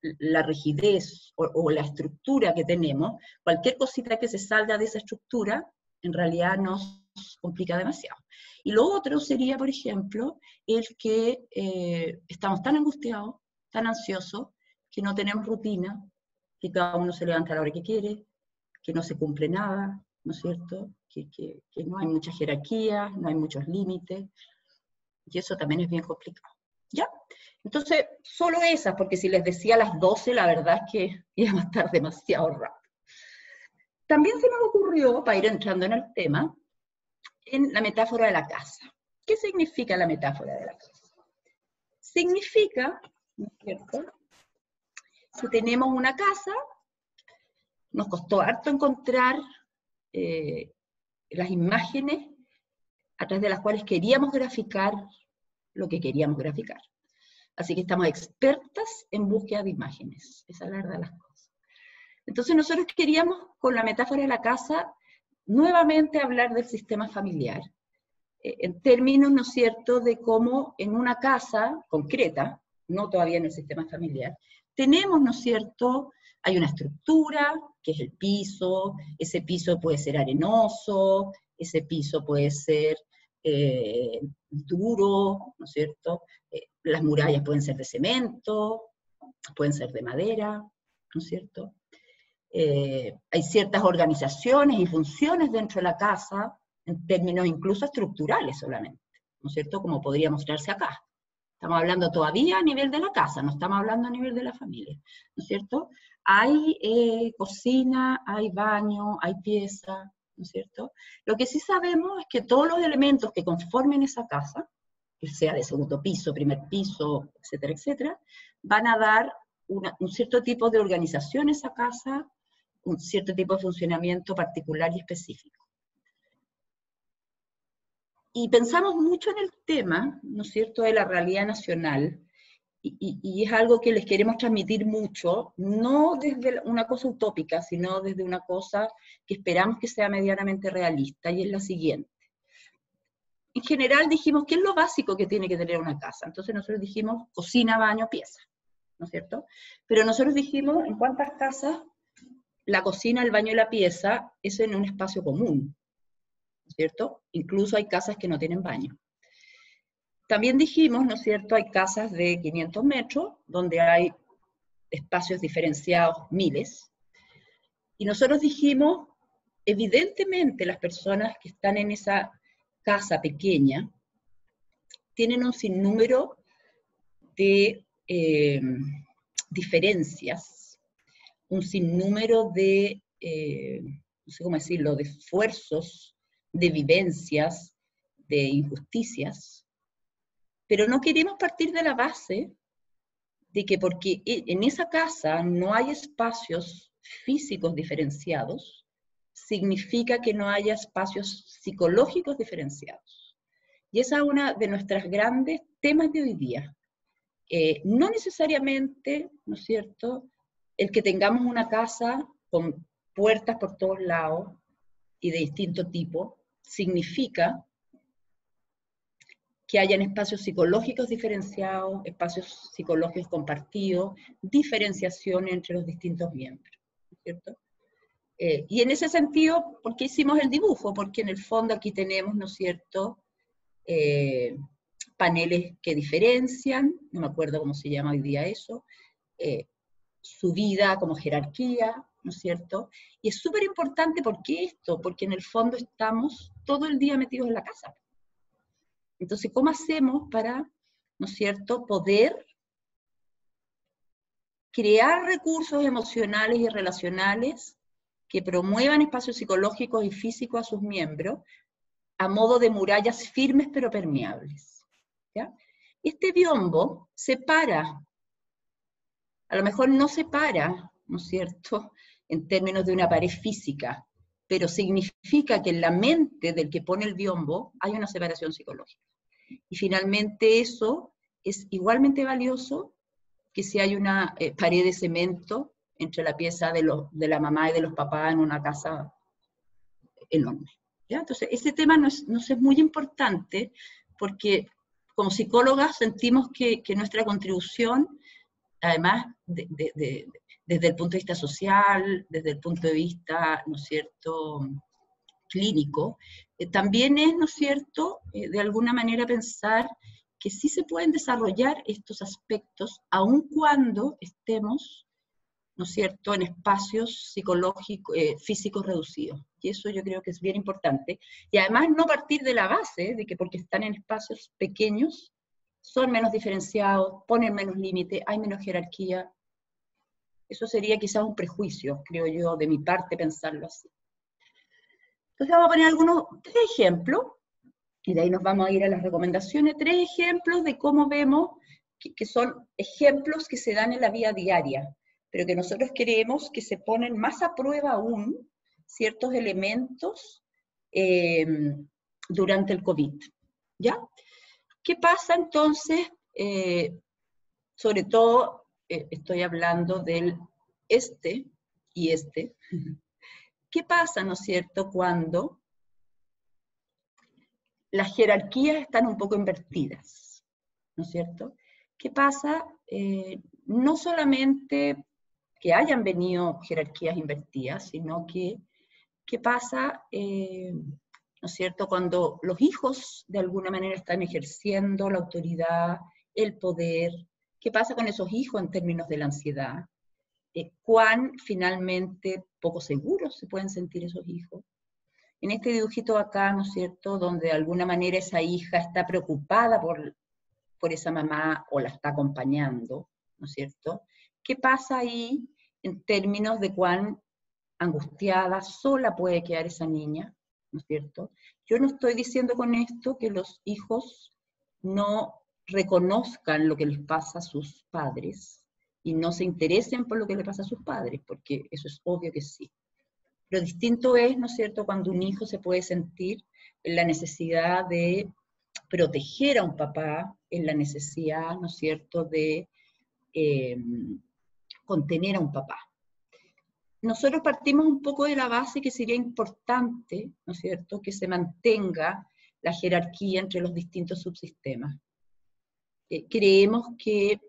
la rigidez o la estructura que tenemos, cualquier cosita que se salga de esa estructura, en realidad nos complica demasiado. Y lo otro sería, por ejemplo, el que estamos tan angustiados, tan ansiosos, que no tenemos rutina, que cada uno se levanta a la hora que quiere, que no se cumple nada, ¿no es cierto? Que no hay mucha jerarquía, no hay muchos límites, y eso también es bien complicado. ¿Ya? Entonces, solo esas, porque si les decía a las 12, la verdad es que íbamos a estar demasiado rápido. También se nos ocurrió, para ir entrando en el tema, en la metáfora de la casa. ¿Qué significa la metáfora de la casa? Significa, ¿no es cierto?, si tenemos una casa, nos costó harto encontrar las imágenes a través de las cuales queríamos graficar lo que queríamos graficar. Así que estamos expertas en búsqueda de imágenes, esa es la verdad de las cosas. Entonces nosotros queríamos, con la metáfora de la casa, nuevamente hablar del sistema familiar, en términos, ¿no es cierto?, de cómo en una casa concreta, no todavía en el sistema familiar, tenemos, ¿no es cierto?, hay una estructura, que es el piso, ese piso puede ser arenoso, ese piso puede ser duro, ¿no es cierto?, las murallas pueden ser de cemento, pueden ser de madera, ¿no es cierto? Hay ciertas organizaciones y funciones dentro de la casa, en términos incluso estructurales solamente, ¿no es cierto?, como podría mostrarse acá. Estamos hablando todavía a nivel de la casa, no estamos hablando a nivel de la familia, ¿no es cierto? Hay cocina, hay baño, hay pieza, ¿no es cierto? Lo que sí sabemos es que todos los elementos que conformen esa casa, que sea de segundo piso, primer piso, etcétera, etcétera, van a dar un cierto tipo de organización a esa casa, un cierto tipo de funcionamiento particular y específico. Y pensamos mucho en el tema, ¿no es cierto?, de la realidad nacional, y es algo que les queremos transmitir mucho, no desde una cosa utópica, sino desde una cosa que esperamos que sea medianamente realista, y es la siguiente. En general dijimos, ¿qué es lo básico que tiene que tener una casa? Entonces nosotros dijimos, cocina, baño, pieza, ¿no es cierto? Pero nosotros dijimos, ¿en cuántas casas la cocina, el baño y la pieza es en un espacio común? ¿No es cierto? Incluso hay casas que no tienen baño. También dijimos, ¿no es cierto?, hay casas de 500 metros, donde hay espacios diferenciados, miles. Y nosotros dijimos, evidentemente las personas que están en esa casa pequeña tienen un sinnúmero de diferencias, un sinnúmero de, no sé cómo decirlo, de esfuerzos, de vivencias, de injusticias. Pero no queremos partir de la base de que porque en esa casa no hay espacios físicos diferenciados, significa que no haya espacios psicológicos diferenciados. Y esa es una de nuestras grandes temas de hoy día. No necesariamente, ¿no es cierto?, el que tengamos una casa con puertas por todos lados y de distinto tipo, significa que hayan espacios psicológicos diferenciados, espacios psicológicos compartidos, diferenciación entre los distintos miembros, ¿cierto? Y en ese sentido, ¿por qué hicimos el dibujo? Porque en el fondo aquí tenemos, ¿no es cierto?, paneles que diferencian, no me acuerdo cómo se llama hoy día eso, subida como jerarquía, ¿no es cierto? Y es súper importante, ¿por qué esto? Porque en el fondo estamos todo el día metidos en la casa. Entonces, ¿cómo hacemos para, ¿no es cierto?, poder crear recursos emocionales y relacionales que promuevan espacios psicológicos y físicos a sus miembros a modo de murallas firmes pero permeables? ¿Ya? Este biombo separa, a lo mejor no separa, ¿no es cierto?, en términos de una pared física, pero significa que en la mente del que pone el biombo hay una separación psicológica. Y finalmente eso es igualmente valioso que si hay una pared de cemento entre la pieza de la mamá y de los papás en una casa enorme. ¿Ya? Entonces, este tema nos es muy importante porque como psicólogas sentimos que nuestra contribución, además desde el punto de vista social, desde el punto de vista, ¿no es cierto?, clínico, también es, ¿no es cierto?, de alguna manera pensar que sí se pueden desarrollar estos aspectos, aun cuando estemos, ¿no es cierto?, en espacios psicológicos, físicos reducidos. Y eso yo creo que es bien importante. Y además no partir de la base de que porque están en espacios pequeños, son menos diferenciados, ponen menos límite, hay menos jerarquía. Eso sería quizás un prejuicio, creo yo, de mi parte pensarlo así. Entonces vamos a poner tres ejemplos, y de ahí nos vamos a ir a las recomendaciones, 3 ejemplos de cómo vemos que son ejemplos que se dan en la vida diaria, pero que nosotros creemos que se ponen más a prueba aún ciertos elementos durante el COVID, ¿ya? ¿Qué pasa entonces? Sobre todo, estoy hablando del este y este. ¿Qué pasa, no es cierto, cuando las jerarquías están un poco invertidas, ¿no es cierto? ¿Qué pasa? No solamente que hayan venido jerarquías invertidas, sino que, ¿qué pasa, no es cierto, cuando los hijos de alguna manera están ejerciendo la autoridad, el poder? ¿Qué pasa con esos hijos en términos de la ansiedad? ¿Cuán finalmente poco seguros se pueden sentir esos hijos? En este dibujito acá, ¿no es cierto?, donde de alguna manera esa hija está preocupada por esa mamá o la está acompañando, ¿no es cierto? ¿Qué pasa ahí en términos de cuán angustiada, sola puede quedar esa niña, ¿no es cierto? Yo no estoy diciendo con esto que los hijos no reconozcan lo que les pasa a sus padres y no se interesen por lo que le pasa a sus padres, porque eso es obvio que sí. Pero distinto es, ¿no es cierto?, cuando un hijo se puede sentir en la necesidad de proteger a un papá, en la necesidad, ¿no es cierto?, de contener a un papá. Nosotros partimos un poco de la base que sería importante, ¿no es cierto?, que se mantenga la jerarquía entre los distintos subsistemas. Creemos que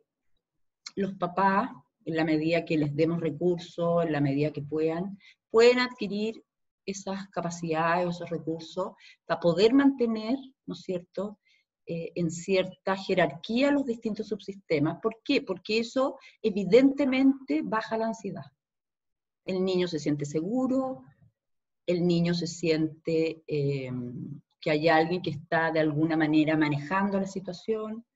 los papás, en la medida que les demos recursos, en la medida que pueden adquirir esas capacidades, esos recursos, para poder mantener, ¿no es cierto?, en cierta jerarquía los distintos subsistemas. ¿Por qué? Porque eso evidentemente baja la ansiedad. El niño se siente seguro, el niño se siente que hay alguien que está de alguna manera manejando la situación.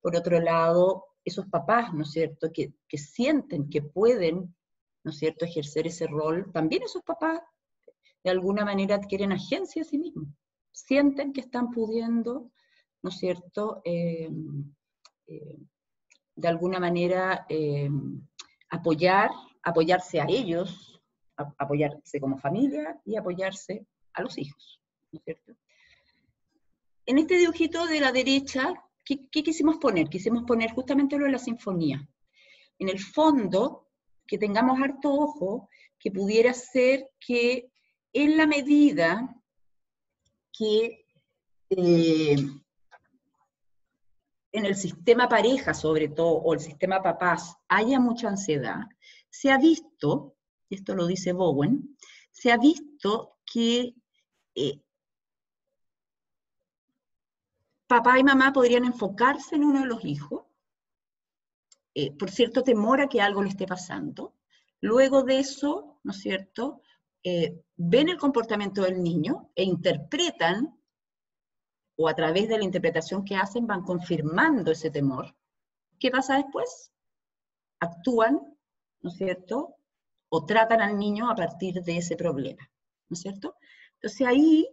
Por otro lado, esos papás, ¿no es cierto?, que sienten que pueden, ¿no es cierto?, ejercer ese rol, también esos papás de alguna manera adquieren agencia a sí mismos, sienten que están pudiendo, ¿no es cierto?, de alguna manera apoyarse a ellos, apoyarse como familia y apoyarse a los hijos, ¿no es cierto? En este dibujito de la derecha, ¿qué quisimos poner? Quisimos poner justamente lo de la sinfonía. En el fondo, que tengamos harto ojo, que pudiera ser que en la medida que en el sistema pareja, sobre todo, o el sistema papás, haya mucha ansiedad, se ha visto, y esto lo dice Bowen, se ha visto que papá y mamá podrían enfocarse en uno de los hijos, por cierto temor a que algo le esté pasando. Luego de eso, ¿no es cierto?, ven el comportamiento del niño e interpretan, o a través de la interpretación que hacen, van confirmando ese temor. ¿Qué pasa después? Actúan, ¿no es cierto?, o tratan al niño a partir de ese problema, ¿no es cierto? Entonces ahí,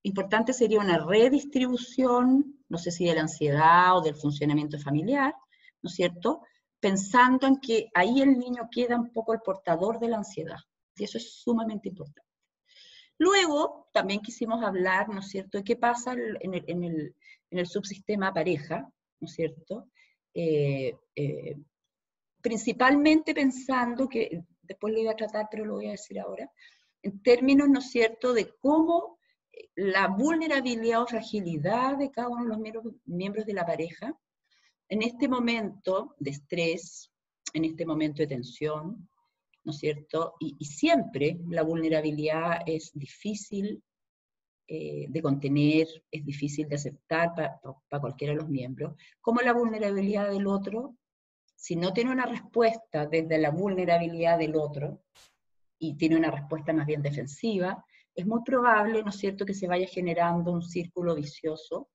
importante sería una redistribución, no sé si de la ansiedad o del funcionamiento familiar, ¿no es cierto?, pensando en que ahí el niño queda un poco el portador de la ansiedad, y eso es sumamente importante. Luego, también quisimos hablar, ¿no es cierto?, de qué pasa en el subsistema pareja, ¿no es cierto?, principalmente pensando, que después lo iba a tratar, pero lo voy a decir ahora, en términos, ¿no es cierto?, de cómo la vulnerabilidad o fragilidad de cada uno de los miembros de la pareja, en este momento de estrés, en este momento de tensión, ¿no es cierto?, y siempre la vulnerabilidad es difícil de contener, es difícil de aceptar para cualquiera de los miembros, como la vulnerabilidad del otro, si no tiene una respuesta desde la vulnerabilidad del otro, y tiene una respuesta más bien defensiva, es muy probable, ¿no es cierto?, que se vaya generando un círculo vicioso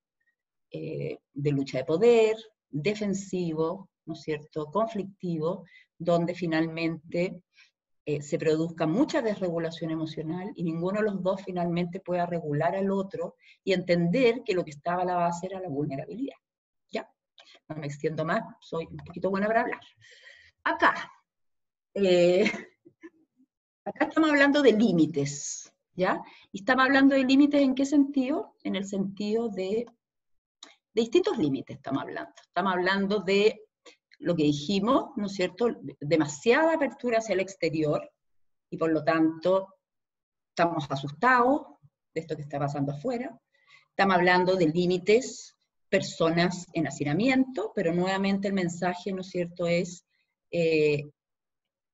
de lucha de poder, defensivo, ¿no es cierto?, conflictivo, donde finalmente se produzca mucha desregulación emocional y ninguno de los dos finalmente pueda regular al otro y entender que lo que estaba a la base era la vulnerabilidad. ¿Ya? No me extiendo más, soy un poquito buena para hablar. Acá, acá estamos hablando de límites, ¿ya? Y estamos hablando de límites ¿en qué sentido? En el sentido de distintos límites estamos hablando. Estamos hablando de lo que dijimos, ¿no es cierto? Demasiada apertura hacia el exterior, y por lo tanto estamos asustados de esto que está pasando afuera. Estamos hablando de límites, personas en hacinamiento, pero nuevamente el mensaje, ¿no es cierto?, es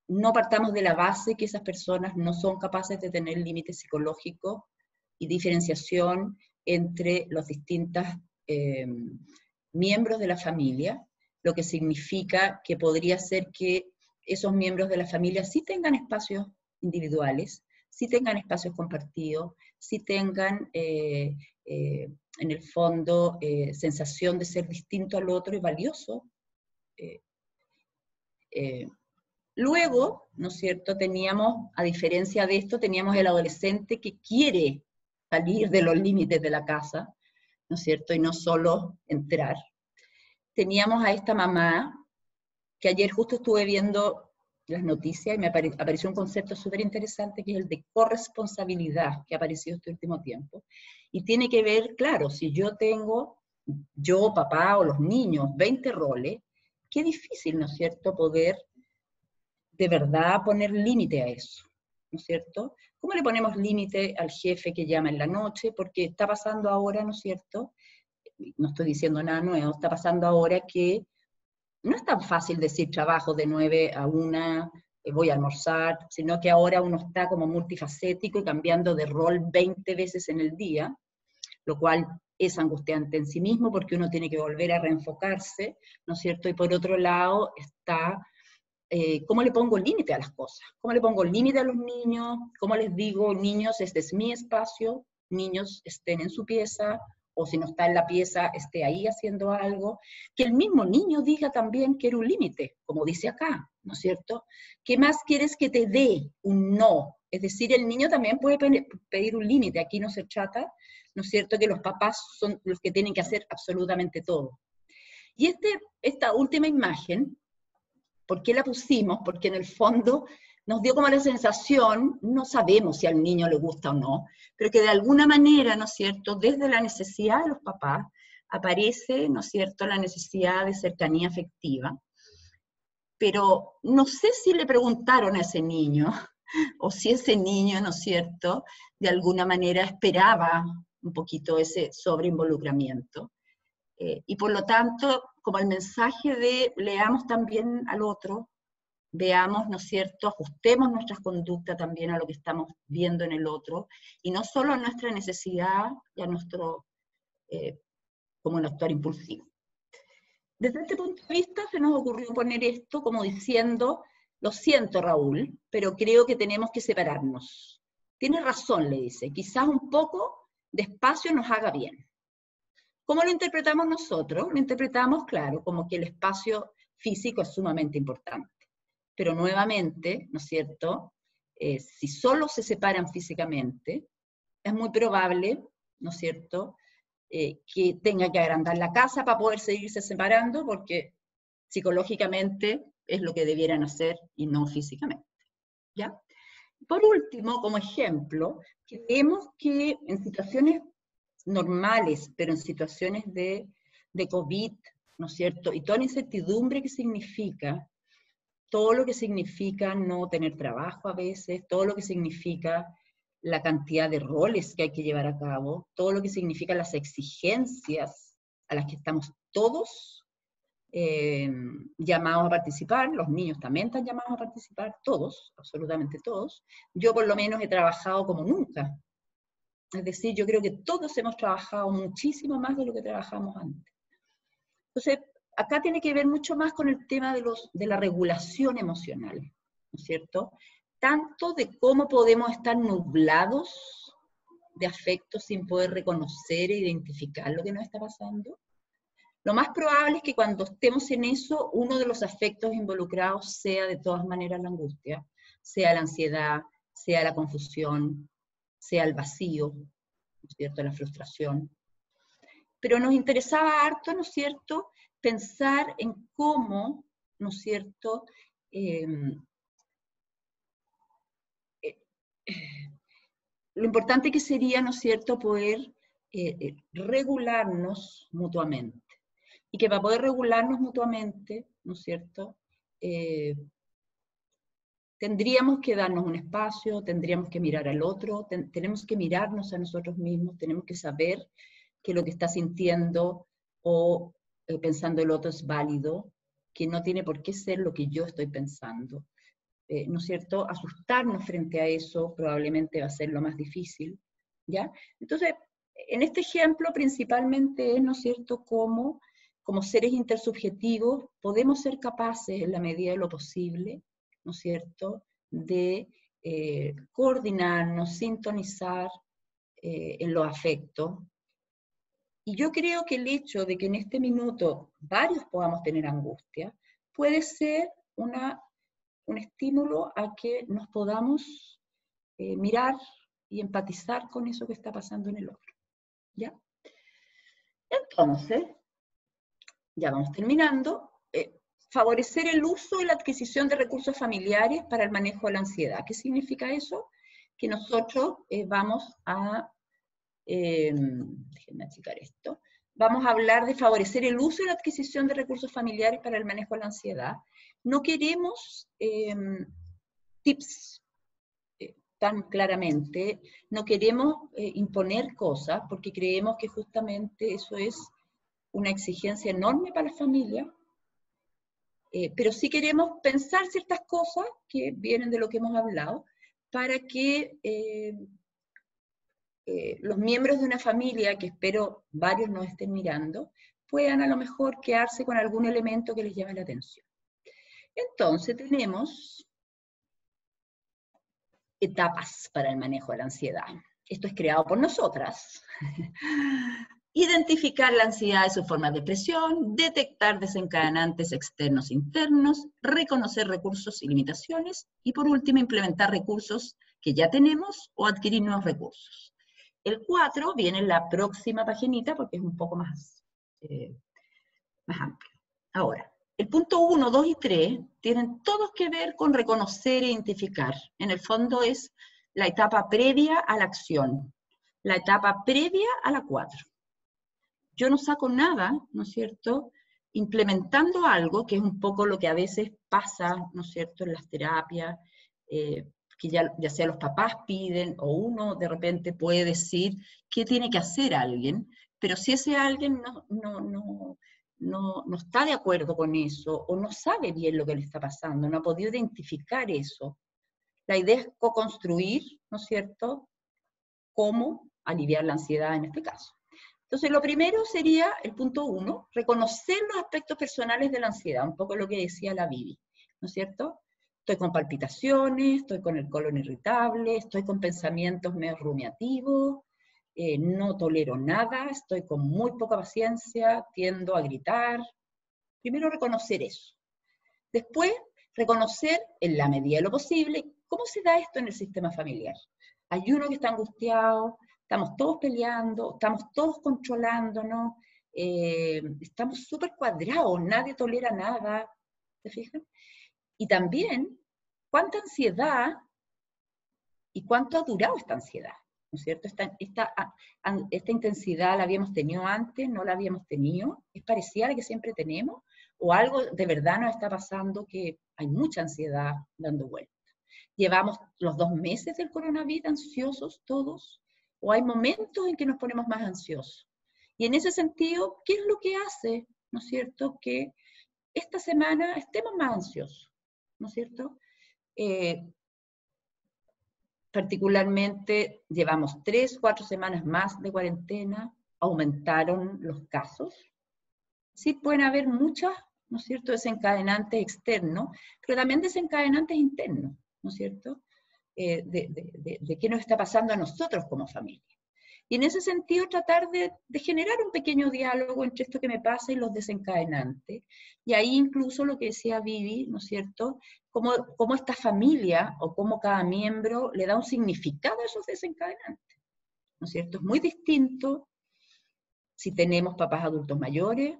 no partamos de la base que esas personas no son capaces de tener límites psicológicos y diferenciación entre los distintos miembros de la familia, lo que significa que podría ser que esos miembros de la familia sí tengan espacios individuales, sí tengan espacios compartidos, sí tengan, en el fondo, sensación de ser distinto al otro y valioso. Luego, ¿no es cierto?, teníamos, a diferencia de esto, teníamos el adolescente que quiere salir de los límites de la casa, ¿no es cierto?, y no solo entrar. Teníamos a esta mamá, que ayer justo estuve viendo las noticias y me apareció un concepto súper interesante, que es el de corresponsabilidad, que ha aparecido este último tiempo, y tiene que ver, claro, si yo tengo, yo, papá o los niños, 20 roles, qué difícil, ¿no es cierto?, poder de verdad poner límite a eso, ¿no es cierto? ¿Cómo le ponemos límite al jefe que llama en la noche? Porque está pasando ahora, ¿no es cierto? No estoy diciendo nada nuevo, está pasando ahora que no es tan fácil decir trabajo de 9 a 1, voy a almorzar, sino que ahora uno está como multifacético y cambiando de rol 20 veces en el día, lo cual es angustiante en sí mismo porque uno tiene que volver a reenfocarse, ¿no es cierto? Y por otro lado está ¿cómo le pongo límite a las cosas? ¿Cómo le pongo límite a los niños? ¿Cómo les digo, niños, este es mi espacio, niños estén en su pieza, o si no está en la pieza, esté ahí haciendo algo? Que el mismo niño diga también quiero un límite, como dice acá, ¿no es cierto? ¿Qué más quieres que te dé? Un no. Es decir, el niño también puede pedir un límite. Aquí no se trata, ¿no es cierto?, que los papás son los que tienen que hacer absolutamente todo. Y esta última imagen, ¿por qué la pusimos? Porque en el fondo nos dio como la sensación, no sabemos si al niño le gusta o no, pero que de alguna manera, ¿no es cierto?, desde la necesidad de los papás, aparece, ¿no es cierto?, la necesidad de cercanía afectiva. Pero no sé si le preguntaron a ese niño, o si ese niño, ¿no es cierto?, de alguna manera esperaba un poquito ese sobreinvolucramiento. Y por lo tanto, como el mensaje de leamos también al otro, veamos, ¿no es cierto?, ajustemos nuestras conductas también a lo que estamos viendo en el otro, y no solo a nuestra necesidad y a nuestro, como un actor impulsivo. Desde este punto de vista se nos ocurrió poner esto como diciendo, lo siento Raúl, pero creo que tenemos que separarnos. Tienes razón, le dice, quizás un poco de espacio nos haga bien. ¿Cómo lo interpretamos nosotros? Lo interpretamos, claro, como que el espacio físico es sumamente importante. Pero nuevamente, ¿no es cierto?, si solo se separan físicamente, es muy probable, ¿no es cierto?, que tenga que agrandar la casa para poder seguirse separando, porque psicológicamente es lo que debieran hacer y no físicamente. ¿Ya? Por último, como ejemplo, creemos que en situaciones normales, pero en situaciones de COVID, ¿no es cierto?, y toda la incertidumbre que significa, todo lo que significa no tener trabajo a veces, todo lo que significa la cantidad de roles que hay que llevar a cabo, todo lo que significa las exigencias a las que estamos todos llamados a participar, los niños también están llamados a participar, todos, absolutamente todos. Yo por lo menos he trabajado como nunca. Es decir, yo creo que todos hemos trabajado muchísimo más de lo que trabajamos antes. Entonces, acá tiene que ver mucho más con el tema de la regulación emocional, ¿no es cierto? Tanto de cómo podemos estar nublados de afecto sin poder reconocer e identificar lo que nos está pasando. Lo más probable es que cuando estemos en eso, uno de los afectos involucrados sea de todas maneras la angustia, sea la ansiedad, sea la confusión, sea el vacío, ¿no es cierto?, la frustración. Pero nos interesaba harto, ¿no es cierto?, pensar en cómo, ¿no es cierto?, lo importante que sería, ¿no es cierto?, poder regularnos mutuamente. Y que para poder regularnos mutuamente, ¿no es cierto?, tendríamos que darnos un espacio, tendríamos que mirar al otro, tenemos que mirarnos a nosotros mismos, tenemos que saber que lo que está sintiendo o pensando el otro es válido, que no tiene por qué ser lo que yo estoy pensando. ¿No es cierto? Asustarnos frente a eso probablemente va a ser lo más difícil, ¿ya? Entonces, en este ejemplo principalmente es, ¿no es cierto?, cómo como seres intersubjetivos podemos ser capaces, en la medida de lo posible, ¿no es cierto?, de coordinarnos, sintonizar en los afectos. Y yo creo que el hecho de que en este minuto varios podamos tener angustia puede ser un estímulo a que nos podamos mirar y empatizar con eso que está pasando en el otro, ¿ya? Entonces, ya vamos terminando. Favorecer el uso y la adquisición de recursos familiares para el manejo de la ansiedad. ¿Qué significa eso? Que nosotros vamos a, déjenme achicar esto, vamos a hablar de favorecer el uso y la adquisición de recursos familiares para el manejo de la ansiedad. No queremos tips tan claramente, no queremos imponer cosas, porque creemos que justamente eso es una exigencia enorme para la familia, pero sí queremos pensar ciertas cosas que vienen de lo que hemos hablado, para que los miembros de una familia, que espero varios nos estén mirando, puedan a lo mejor quedarse con algún elemento que les llame la atención. Entonces tenemos etapas para el manejo de la ansiedad. Esto es creado por nosotras. Identificar la ansiedad y sus formas de expresión, detectar desencadenantes externos e internos, reconocer recursos y limitaciones, y por último, implementar recursos que ya tenemos o adquirir nuevos recursos. El 4 viene en la próxima paginita porque es un poco más amplio. Ahora, el punto 1, 2 y 3 tienen todos que ver con reconocer e identificar. En el fondo es la etapa previa a la acción, la etapa previa a la 4. Yo no saco nada, ¿no es cierto?, implementando algo, que es un poco lo que a veces pasa, ¿no es cierto?, en las terapias, que ya sea los papás piden, o uno de repente puede decir qué tiene que hacer alguien, pero si ese alguien no está de acuerdo con eso, o no sabe bien lo que le está pasando, no ha podido identificar eso, la idea es co-construir, ¿no es cierto?, cómo aliviar la ansiedad en este caso. Entonces, lo primero sería, el punto 1, reconocer los aspectos personales de la ansiedad, un poco lo que decía la Vivi, ¿no es cierto? Estoy con palpitaciones, estoy con el colon irritable, estoy con pensamientos medio rumiativos, no tolero nada, estoy con muy poca paciencia, tiendo a gritar. Primero, reconocer eso. Después, reconocer, en la medida de lo posible, cómo se da esto en el sistema familiar. Hay uno que está angustiado, estamos todos peleando, estamos todos controlándonos, estamos súper cuadrados, nadie tolera nada, ¿se fijan? Y también, cuánta ansiedad y cuánto ha durado esta ansiedad, ¿no es cierto? Esta intensidad la habíamos tenido antes, no la habíamos tenido, es parecida a la que siempre tenemos, o algo de verdad nos está pasando que hay mucha ansiedad dando vuelta. Llevamos los 2 meses del coronavirus ansiosos todos, o hay momentos en que nos ponemos más ansiosos. Y en ese sentido, ¿qué es lo que hace, ¿no es cierto?, que esta semana estemos más ansiosos, ¿no es cierto? Particularmente, llevamos 3, 4 semanas más de cuarentena, aumentaron los casos. Sí pueden haber muchas, ¿no es cierto?, desencadenantes externos, pero también desencadenantes internos, ¿no es cierto?, de qué nos está pasando a nosotros como familia. Y en ese sentido tratar de generar un pequeño diálogo entre esto que me pasa y los desencadenantes. Y ahí incluso lo que decía Vivi, ¿no es cierto?, cómo esta familia o cómo cada miembro le da un significado a esos desencadenantes, ¿no es cierto? Es muy distinto si tenemos papás adultos mayores,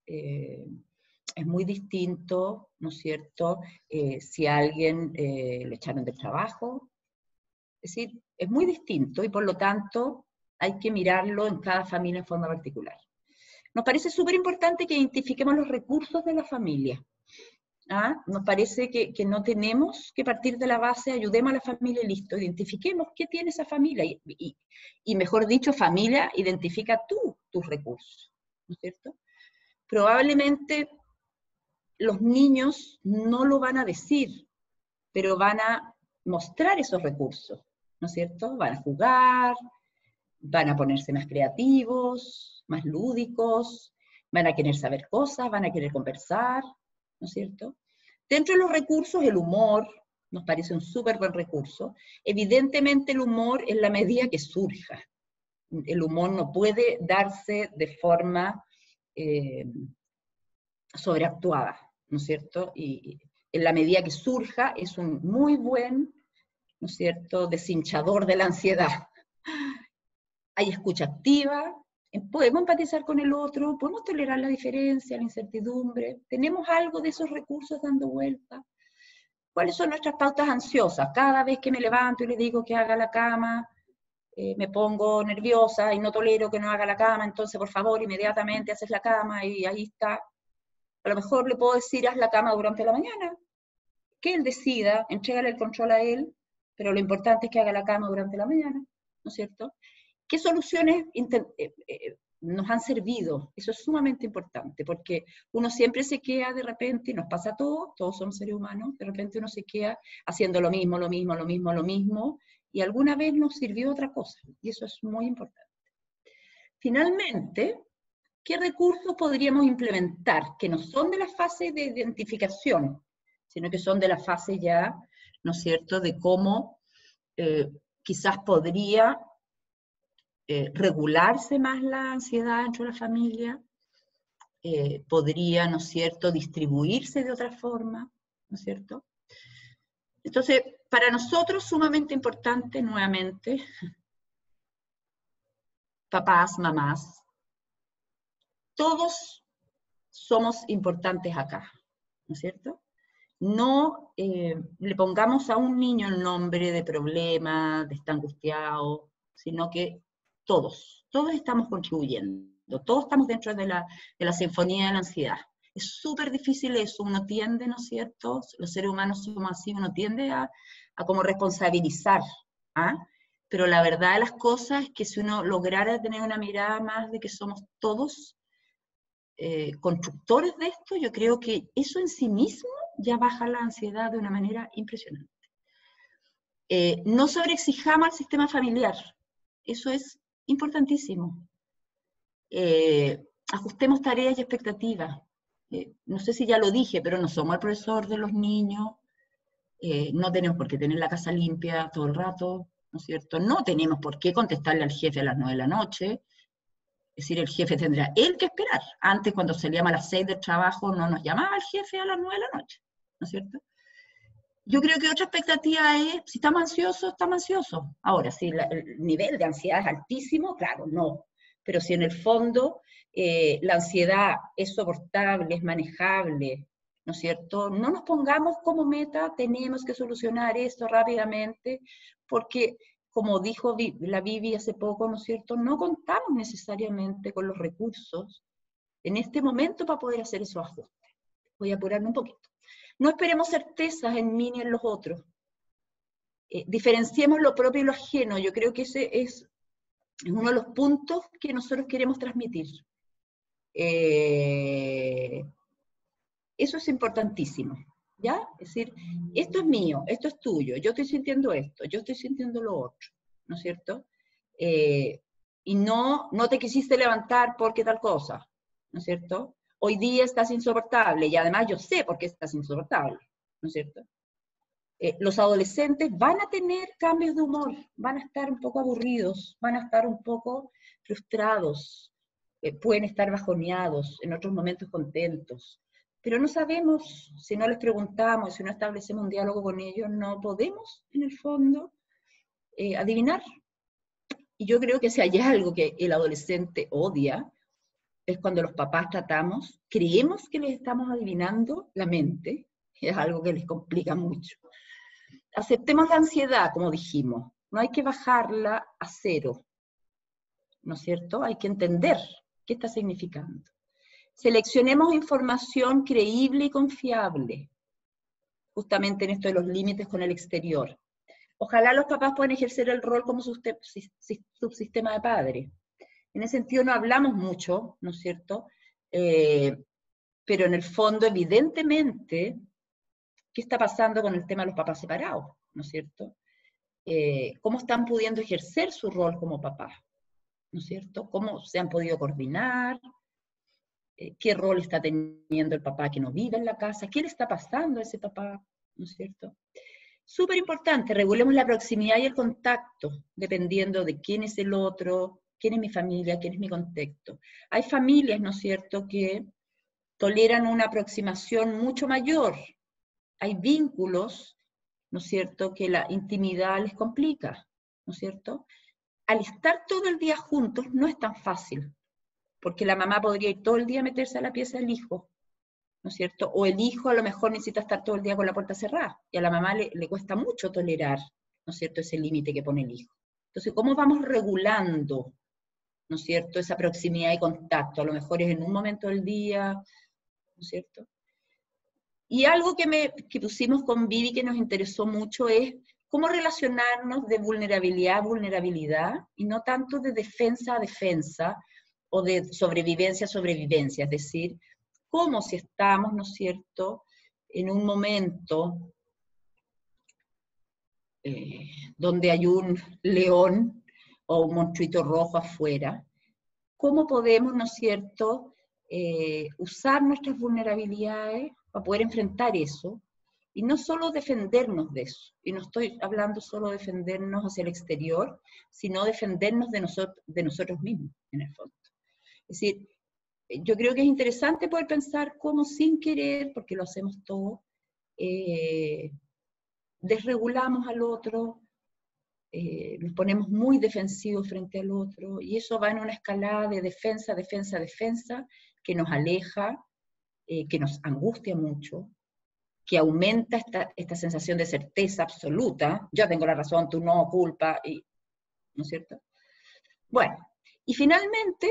es muy distinto, ¿no es cierto?, si a alguien lo echaron del trabajo, Es decir, es muy distinto y por lo tanto hay que mirarlo en cada familia en forma particular. Nos parece súper importante que identifiquemos los recursos de la familia. ¿Ah? Nos parece que no tenemos que partir de la base, ayudemos a la familia y listo, identifiquemos qué tiene esa familia y mejor dicho, familia, identifica tú tus recursos, ¿no es cierto? Probablemente los niños no lo van a decir, pero van a mostrar esos recursos, ¿no es cierto? Van a jugar, van a ponerse más creativos, más lúdicos, van a querer saber cosas, van a querer conversar, ¿no es cierto? Dentro de los recursos, el humor nos parece un súper buen recurso. Evidentemente el humor en la medida que surja. El humor no puede darse de forma sobreactuada, ¿no es cierto? Y en la medida que surja es un muy buen, ¿no es cierto?, deshinchador de la ansiedad. Hay escucha activa, podemos empatizar con el otro, podemos tolerar la diferencia, la incertidumbre, tenemos algo de esos recursos dando vuelta. ¿Cuáles son nuestras pautas ansiosas? Cada vez que me levanto y le digo que haga la cama, me pongo nerviosa y no tolero que no haga la cama, entonces por favor inmediatamente haces la cama y ahí está. A lo mejor le puedo decir haz la cama durante la mañana, que él decida, entrégale el control a él, pero lo importante es que haga la cama durante la mañana, ¿no es cierto? ¿Qué soluciones nos han servido? Eso es sumamente importante, porque uno siempre se queda de repente, y nos pasa a todos somos seres humanos, de repente uno se queda haciendo lo mismo, y alguna vez nos sirvió otra cosa, y eso es muy importante. Finalmente, ¿qué recursos podríamos implementar que no son de la fase de identificación, sino que son de la fase ya, ¿no es cierto?, de cómo quizás podría regularse más la ansiedad dentro de la familia, podría, ¿no es cierto?, distribuirse de otra forma, ¿no es cierto? Entonces, para nosotros sumamente importante, nuevamente, papás, mamás, todos somos importantes acá, ¿no es cierto? No le pongamos a un niño el nombre de problema, de estar angustiado, sino que todos estamos contribuyendo, todos estamos dentro de la sinfonía de la ansiedad. Es súper difícil eso, uno tiende, ¿no es cierto? Los seres humanos somos así, uno tiende a como responsabilizar, ¿ah? Pero la verdad de las cosas es que si uno lograra tener una mirada más de que somos todos constructores de esto, yo creo que eso en sí mismo ya baja la ansiedad de una manera impresionante. No sobreexijamos al sistema familiar, eso es importantísimo. Ajustemos tareas y expectativas. No sé si ya lo dije, pero no somos el profesor de los niños, no tenemos por qué tener la casa limpia todo el rato, ¿no es cierto? No tenemos por qué contestarle al jefe a las 9 de la noche, es decir, el jefe tendrá él que esperar. Antes, cuando salíamos a las 6 del trabajo, no nos llamaba el jefe a las 9 de la noche, ¿no es cierto? Yo creo que otra expectativa es, si estamos ansiosos, estamos ansiosos. Ahora, si el nivel de ansiedad es altísimo, claro, no. Pero si en el fondo la ansiedad es soportable, es manejable, ¿no es cierto? No nos pongamos como meta, tenemos que solucionar esto rápidamente, porque, como dijo la Vivi hace poco, ¿no es cierto?, no contamos necesariamente con los recursos en este momento para poder hacer esos ajustes. Voy a apurarme un poquito. No esperemos certezas en mí ni en los otros. Diferenciemos lo propio y lo ajeno. Yo creo que ese es uno de los puntos que nosotros queremos transmitir. Eso es importantísimo, ¿ya? Es decir, esto es mío, esto es tuyo, yo estoy sintiendo esto, yo estoy sintiendo lo otro, ¿no es cierto? Y no te quisiste levantar porque tal cosa, ¿no es cierto? Hoy día estás insoportable, y además yo sé por qué estás insoportable, ¿no es cierto? Los adolescentes van a tener cambios de humor, van a estar un poco aburridos, van a estar un poco frustrados, pueden estar bajoneados, en otros momentos contentos, pero no sabemos, si no les preguntamos, si no establecemos un diálogo con ellos, no podemos, en el fondo, adivinar. Y yo creo que si hay algo que el adolescente odia, es cuando los papás creemos que les estamos adivinando la mente, es algo que les complica mucho. Aceptemos la ansiedad, como dijimos, no hay que bajarla a cero, ¿no es cierto? Hay que entender qué está significando. Seleccionemos información creíble y confiable, justamente en esto de los límites con el exterior. Ojalá los papás puedan ejercer el rol como subsistema de padre. En ese sentido no hablamos mucho, ¿no es cierto? Pero en el fondo, evidentemente, ¿qué está pasando con el tema de los papás separados? ¿No es cierto? ¿Cómo están pudiendo ejercer su rol como papás? ¿No es cierto? ¿Cómo se han podido coordinar? ¿Qué rol está teniendo el papá que no vive en la casa? ¿Qué le está pasando a ese papá? ¿No es cierto? Súper importante, regulemos la proximidad y el contacto, dependiendo de quién es el otro, quién es mi familia, quién es mi contexto. Hay familias, ¿no es cierto?, que toleran una aproximación mucho mayor. Hay vínculos, ¿no es cierto?, que la intimidad les complica, ¿no es cierto? Al estar todo el día juntos no es tan fácil, porque la mamá podría ir todo el día a meterse a la pieza del hijo, ¿no es cierto? O el hijo a lo mejor necesita estar todo el día con la puerta cerrada, y a la mamá le cuesta mucho tolerar, ¿no es cierto?, ese límite que pone el hijo. Entonces, ¿cómo vamos regulando, ¿no es cierto?, esa proximidad y contacto? A lo mejor es en un momento del día, ¿no es cierto? Y algo que pusimos con Vivi que nos interesó mucho es cómo relacionarnos de vulnerabilidad a vulnerabilidad, y no tanto de defensa a defensa, o de sobrevivencia a sobrevivencia, es decir, cómo si estamos, ¿no es cierto?, en un momento donde hay un león o un monstruito rojo afuera, cómo podemos, ¿no es cierto?, usar nuestras vulnerabilidades para poder enfrentar eso, y no solo defendernos de eso, y no estoy hablando solo de defendernos hacia el exterior, sino defendernos de nosotros mismos, en el fondo. Es decir, yo creo que es interesante poder pensar cómo sin querer, porque lo hacemos todo, desregulamos al otro, nos ponemos muy defensivos frente al otro, y eso va en una escalada de defensa, defensa, defensa, que nos aleja, que nos angustia mucho, que aumenta esta sensación de certeza absoluta, yo tengo la razón, tú no, culpa, ¿no es cierto? Bueno, y finalmente,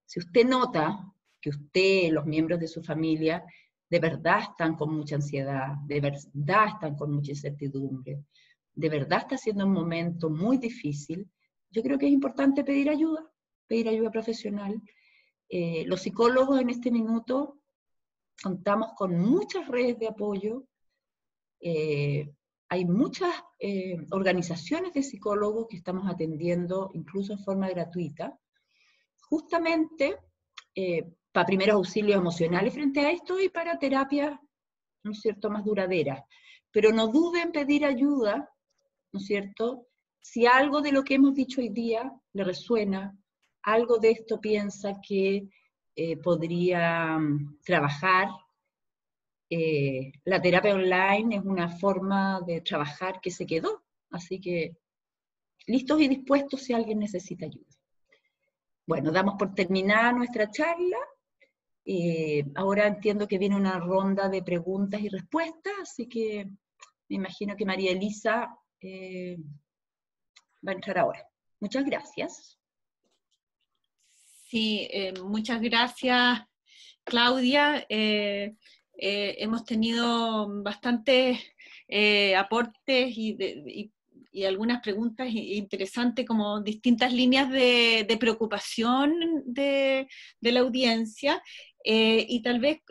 si usted nota que usted, los miembros de su familia, de verdad están con mucha ansiedad, de verdad están con mucha incertidumbre, de verdad está siendo un momento muy difícil, yo creo que es importante pedir ayuda profesional. Los psicólogos en este minuto contamos con muchas redes de apoyo, hay muchas organizaciones de psicólogos que estamos atendiendo incluso en forma gratuita, justamente para primeros auxilios emocionales frente a esto y para terapias, ¿no es cierto?, más duraderas. Pero no duden en pedir ayuda, ¿no es cierto?, si algo de lo que hemos dicho hoy día le resuena, algo de esto piensa que podría trabajar. La terapia online es una forma de trabajar que se quedó, así que listos y dispuestos si alguien necesita ayuda. Bueno, damos por terminada nuestra charla. Ahora entiendo que viene una ronda de preguntas y respuestas, así que me imagino que María Elisa va a entrar ahora. Muchas gracias. Sí, muchas gracias, Claudia. Hemos tenido bastantes aportes y algunas preguntas interesantes, como distintas líneas de preocupación de la audiencia, y tal vez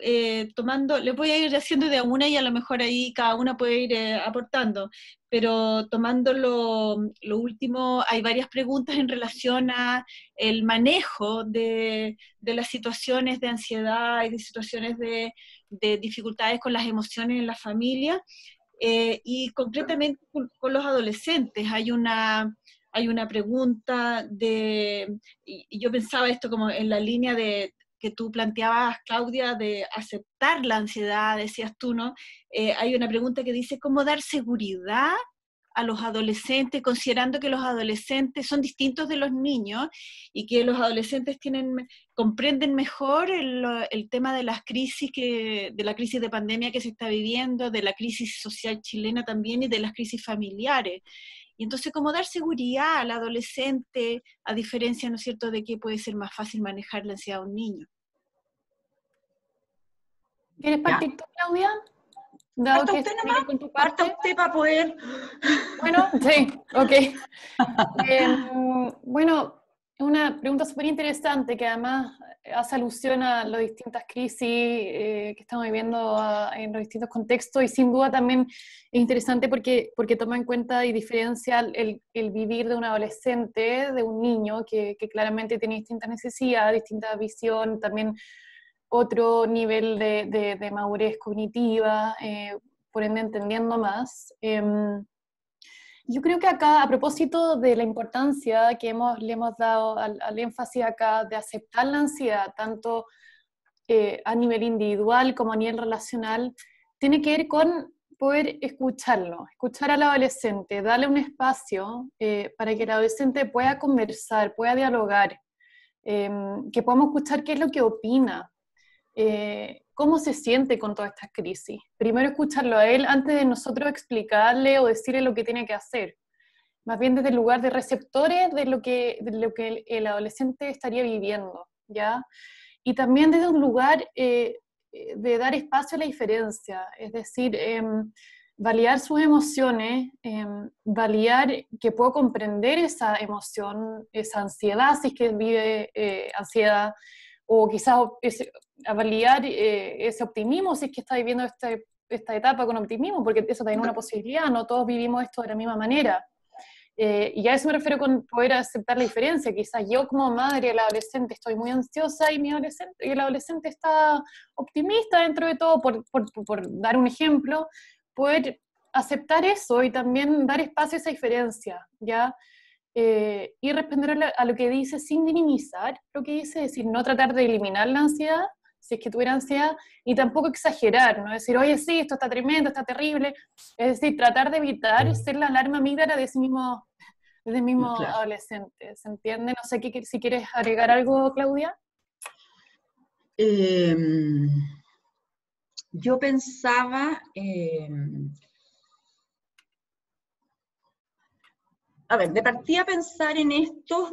tomando, les voy a ir haciendo de a una y a lo mejor ahí cada una puede ir aportando, pero tomando lo último, hay varias preguntas en relación a el manejo de las situaciones de ansiedad y de situaciones de dificultades con las emociones en la familia, y concretamente con los adolescentes. Hay una pregunta y yo pensaba esto como en la línea de que tú planteabas, Claudia, de aceptar la ansiedad, decías tú, ¿no? Hay una pregunta que dice, ¿cómo dar seguridad a los adolescentes, considerando que los adolescentes son distintos de los niños y que los adolescentes comprenden mejor el tema de las crisis, de la crisis de pandemia que se está viviendo, de la crisis social chilena también y de las crisis familiares. Y entonces, ¿cómo dar seguridad al adolescente, a diferencia, ¿no es cierto?, de que puede ser más fácil manejar la ansiedad a un niño? ¿Quieres partir tú, Claudia? Dado que usted nomás, con tu parta parte. usted para poder... Bueno, sí, ok. Bueno, una pregunta súper interesante que además hace alusión a las distintas crisis que estamos viviendo en los distintos contextos, y sin duda también es interesante porque toma en cuenta y diferencia el vivir de un adolescente, de un niño que claramente tiene distintas necesidades, distinta visión, también otro nivel de madurez cognitiva, por ende entendiendo más. Yo creo que acá, a propósito de la importancia que le hemos dado al énfasis acá de aceptar la ansiedad, tanto a nivel individual como a nivel relacional, tiene que ver con poder escucharlo, escuchar al adolescente, darle un espacio para que el adolescente pueda conversar, pueda dialogar, que podamos escuchar qué es lo que opina, cómo se siente con todas estas crisis. Primero escucharlo a él antes de nosotros explicarle o decirle lo que tiene que hacer. Más bien desde el lugar de receptores de lo que el adolescente estaría viviendo, ¿ya? Y también desde un lugar de dar espacio a la diferencia, es decir, validar sus emociones, validar que puedo comprender esa emoción, esa ansiedad, si es que vive ansiedad, o quizás a validar ese optimismo, si es que está viviendo esta etapa con optimismo, porque eso también es una posibilidad, no todos vivimos esto de la misma manera. Y a eso me refiero con poder aceptar la diferencia. Quizás yo como madre, el adolescente, estoy muy ansiosa y el adolescente está optimista dentro de todo, por dar un ejemplo, poder aceptar eso y también dar espacio a esa diferencia, ¿ya? Y responder a lo que dice sin minimizar lo que dice, es decir, no tratar de eliminar la ansiedad, si es que tuviera ansiedad, y tampoco exagerar, ¿no? Decir, oye, sí, esto está tremendo, está terrible. Es decir, tratar de evitar ser la alarma amígdala de ese mismo Claro. adolescente, ¿se entiende? No sé si quieres agregar algo, Claudia. Yo pensaba... a ver, de partida pensar en esto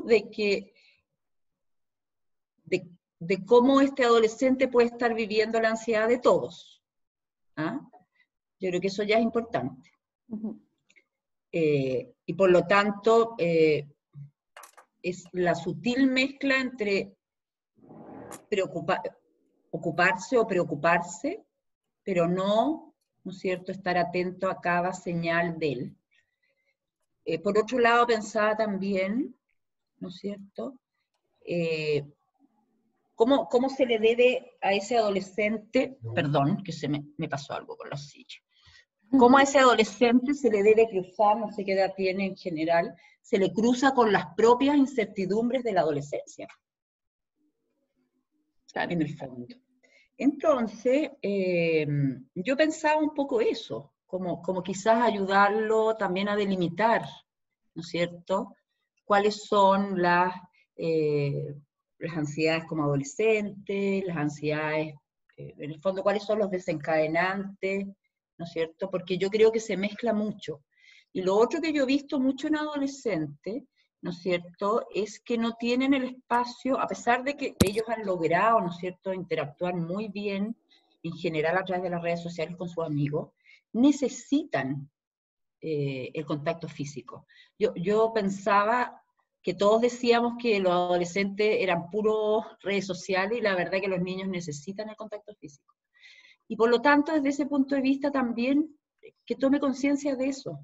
de cómo este adolescente puede estar viviendo la ansiedad de todos. ¿Ah? Yo creo que eso ya es importante. Uh-huh. Y por lo tanto, es la sutil mezcla entre ocuparse o preocuparse, pero ¿no es cierto?, estar atento a cada señal de él. Por otro lado, pensaba también, ¿no es cierto?, ¿cómo se le debe a ese adolescente, perdón, que me pasó algo con la silla, cómo a ese adolescente se le debe cruzar, no sé qué edad tiene en general, se le cruza con las propias incertidumbres de la adolescencia, claro, en el fondo. Entonces, yo pensaba un poco eso, como quizás ayudarlo también a delimitar, ¿no es cierto?, cuáles son las ansiedades como adolescente, las ansiedades, en el fondo, cuáles son los desencadenantes, ¿no es cierto?, porque yo creo que se mezcla mucho. Y lo otro que yo he visto mucho en adolescentes, ¿no es cierto?, es que no tienen el espacio, a pesar de que ellos han logrado, ¿no es cierto?, interactuar muy bien, en general a través de las redes sociales con sus amigos, necesitan el contacto físico. Yo pensaba que todos decíamos que los adolescentes eran puros redes sociales, y la verdad que los niños necesitan el contacto físico. Y por lo tanto, desde ese punto de vista también, que tome conciencia de eso,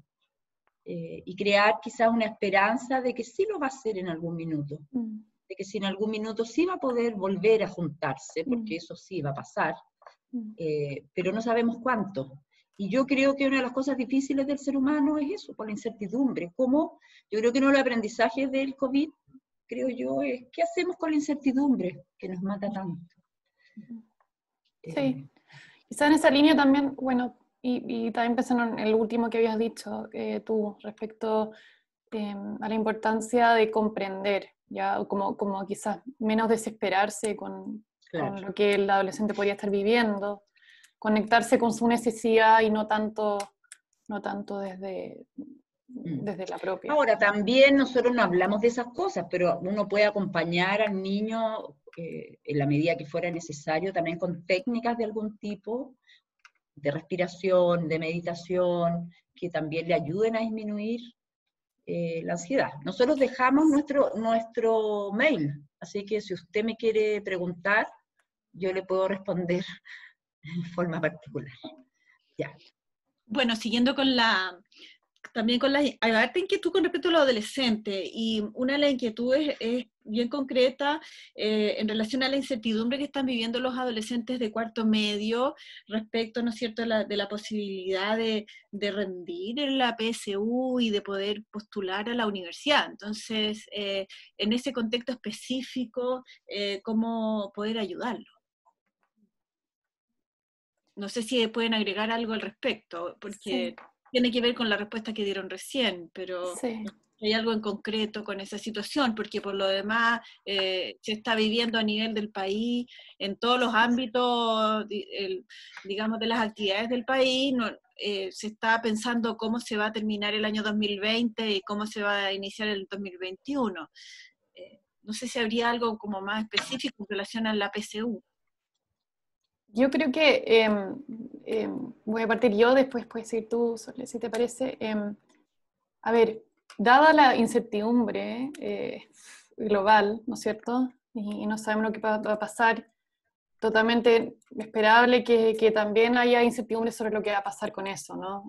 y crear quizás una esperanza de que sí lo va a hacer en algún minuto, de que si en algún minuto sí va a poder volver a juntarse, porque eso sí va a pasar, pero no sabemos cuánto. Y yo creo que una de las cosas difíciles del ser humano es eso, por la incertidumbre. Yo creo que uno de los aprendizajes del COVID, creo yo, es ¿qué hacemos con la incertidumbre que nos mata tanto? Sí, quizás en esa línea también, bueno, y también pensando en el último que habías dicho tú, respecto a la importancia de comprender, ya como quizás menos desesperarse con lo que el adolescente podría estar viviendo, conectarse con su necesidad y no tanto desde la propia. Ahora, también nosotros no hablamos de esas cosas, pero uno puede acompañar al niño en la medida que fuera necesario, también con técnicas de algún tipo, de respiración, de meditación, que también le ayuden a disminuir la ansiedad. Nosotros dejamos nuestro mail, así que si usted me quiere preguntar, yo le puedo responder en forma particular. Ya. Bueno, siguiendo también con hay harta inquietud con respecto a los adolescentes, y una de las inquietudes es bien concreta en relación a la incertidumbre que están viviendo los adolescentes de cuarto medio respecto, ¿no es cierto?, de la posibilidad de rendir en la PSU y de poder postular a la universidad. Entonces, en ese contexto específico, ¿cómo poder ayudarlos? No sé si pueden agregar algo al respecto, porque tiene que ver con la respuesta que dieron recién, pero hay algo en concreto con esa situación, porque por lo demás se está viviendo a nivel del país, en todos los ámbitos, digamos, de las actividades del país, se está pensando cómo se va a terminar el año 2020 y cómo se va a iniciar el 2021. No sé si habría algo como más específico en relación a la PSU. Yo creo que voy a partir yo, después puedes ir tú, Sole, si te parece. A ver, dada la incertidumbre global, ¿no es cierto? Y no sabemos lo que va a pasar, totalmente esperable que también haya incertidumbre sobre lo que va a pasar con eso, ¿no?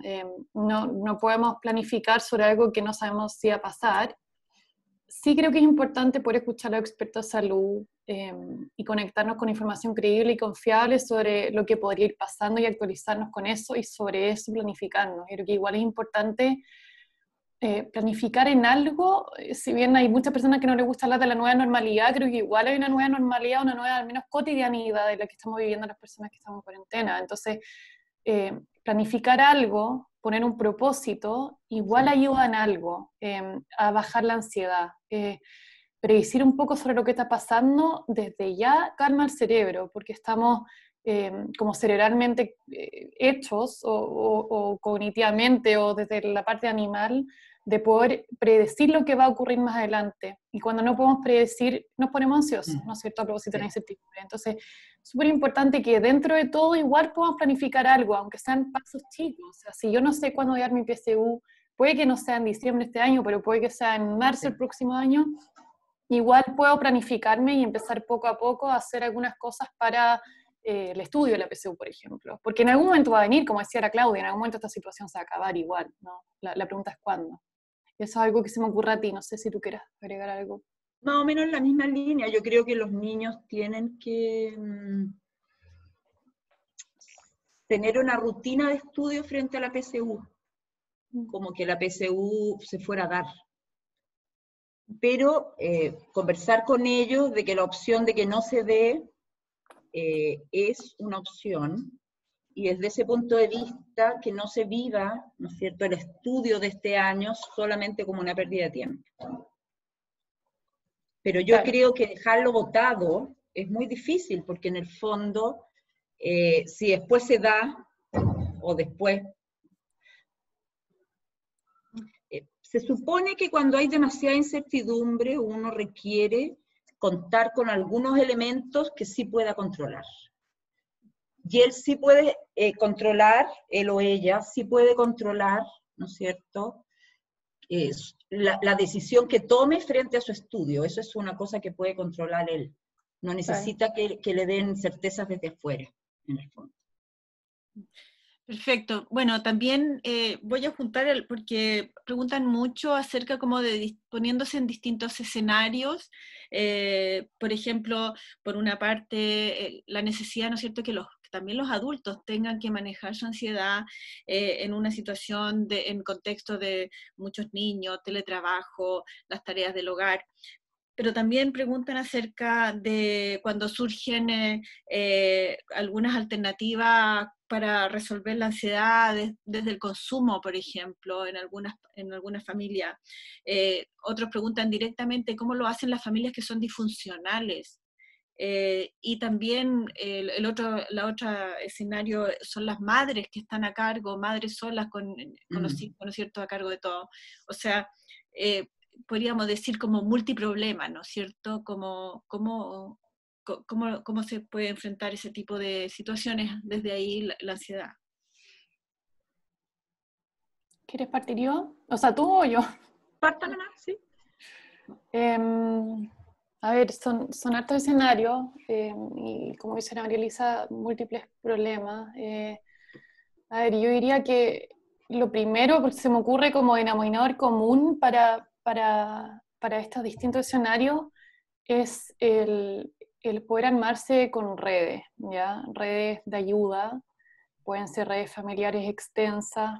No podemos planificar sobre algo que no sabemos si va a pasar. Sí creo que es importante poder escuchar a los expertos de salud y conectarnos con información creíble y confiable sobre lo que podría ir pasando y actualizarnos con eso y sobre eso planificarnos. Creo que igual es importante planificar en algo, si bien hay muchas personas que no les gusta hablar de la nueva normalidad, creo que igual hay una nueva normalidad, una nueva al menos cotidianidad de la que estamos viviendo las personas que estamos en cuarentena. Entonces, planificar algo, poner un propósito, igual ayuda en algo, a bajar la ansiedad. Predecir un poco sobre lo que está pasando, desde ya calma el cerebro, porque estamos como cerebralmente hechos, o cognitivamente, o desde la parte animal, de poder predecir lo que va a ocurrir más adelante. Y cuando no podemos predecir, nos ponemos ansiosos, ¿no es cierto?, a propósito de la incertidumbre. Entonces, súper importante que dentro de todo igual podamos planificar algo, aunque sean pasos chicos. O sea, si yo no sé cuándo voy a dar mi PSU, puede que no sea en diciembre este año, pero puede que sea en marzo el próximo año, igual puedo planificarme y empezar poco a poco a hacer algunas cosas para el estudio de la PSU, por ejemplo. Porque en algún momento va a venir, como decía la Claudia, en algún momento esta situación se va a acabar igual, ¿no? La pregunta es cuándo. Eso es algo que se me ocurre a ti, no sé si tú quieras agregar algo. Más o menos en la misma línea, yo creo que los niños tienen que tener una rutina de estudio frente a la PSU, como que la PSU se fuera a dar. Pero conversar con ellos de que la opción de que no se dé es una opción, y desde ese punto de vista que no se viva, ¿no es cierto?, el estudio de este año solamente como una pérdida de tiempo. Pero yo creo que dejarlo botado es muy difícil, porque en el fondo, si después se da, o después... se supone que cuando hay demasiada incertidumbre, uno requiere contar con algunos elementos que sí pueda controlar. Y él sí puede controlar, él o ella, sí puede controlar, ¿no es cierto?, la decisión que tome frente a su estudio. Eso es una cosa que puede controlar él. No necesita que le den certezas desde afuera, en el fondo. Perfecto. Bueno, también voy a juntar, porque preguntan mucho acerca como de poniéndose en distintos escenarios. Por ejemplo, por una parte, la necesidad, ¿no es cierto?, que también los adultos tengan que manejar su ansiedad en una situación, en contexto de muchos niños, teletrabajo, las tareas del hogar. pero también preguntan acerca de cuando surgen algunas alternativas para resolver la ansiedad desde el consumo, por ejemplo, en algunas familias. Otros preguntan directamente cómo lo hacen las familias que son disfuncionales. Y también la otra escenario son las madres que están a cargo, madres solas con los hijos, ¿no es cierto?, a cargo de todo. O sea, podríamos decir como multiproblema, ¿no es cierto?, cómo se puede enfrentar ese tipo de situaciones, desde ahí la ansiedad. ¿Quieres partir yo? O sea, ¿tú o yo? Partan, sí. A ver, son hartos escenarios y como dice la María Elisa, múltiples problemas. A ver, yo diría que lo primero, porque se me ocurre como denominador común para estos distintos escenarios, es el poder armarse con redes, ¿ya? Redes de ayuda, pueden ser redes familiares extensas,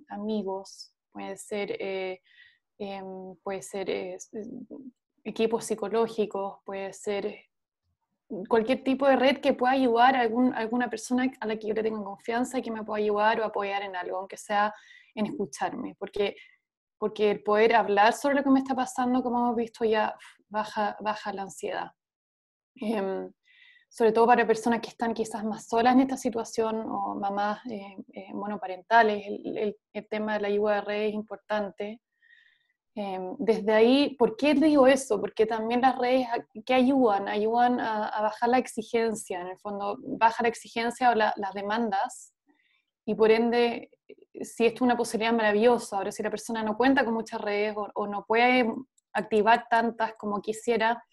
amigos, puede ser equipos psicológicos, puede ser cualquier tipo de red que pueda ayudar a alguna persona a la que yo le tenga confianza y que me pueda ayudar o apoyar en algo, aunque sea en escucharme, porque el poder hablar sobre lo que me está pasando, como hemos visto, ya baja la ansiedad. Sobre todo para personas que están quizás más solas en esta situación o mamás monoparentales, el tema de la ayuda de red es importante. Desde ahí, ¿por qué digo eso? Porque también las redes, ¿qué ayudan? Ayudan a bajar la exigencia, en el fondo, baja la exigencia o las demandas, y por ende, si esto es una posibilidad maravillosa, ahora si la persona no cuenta con muchas redes o no puede activar tantas como quisiera,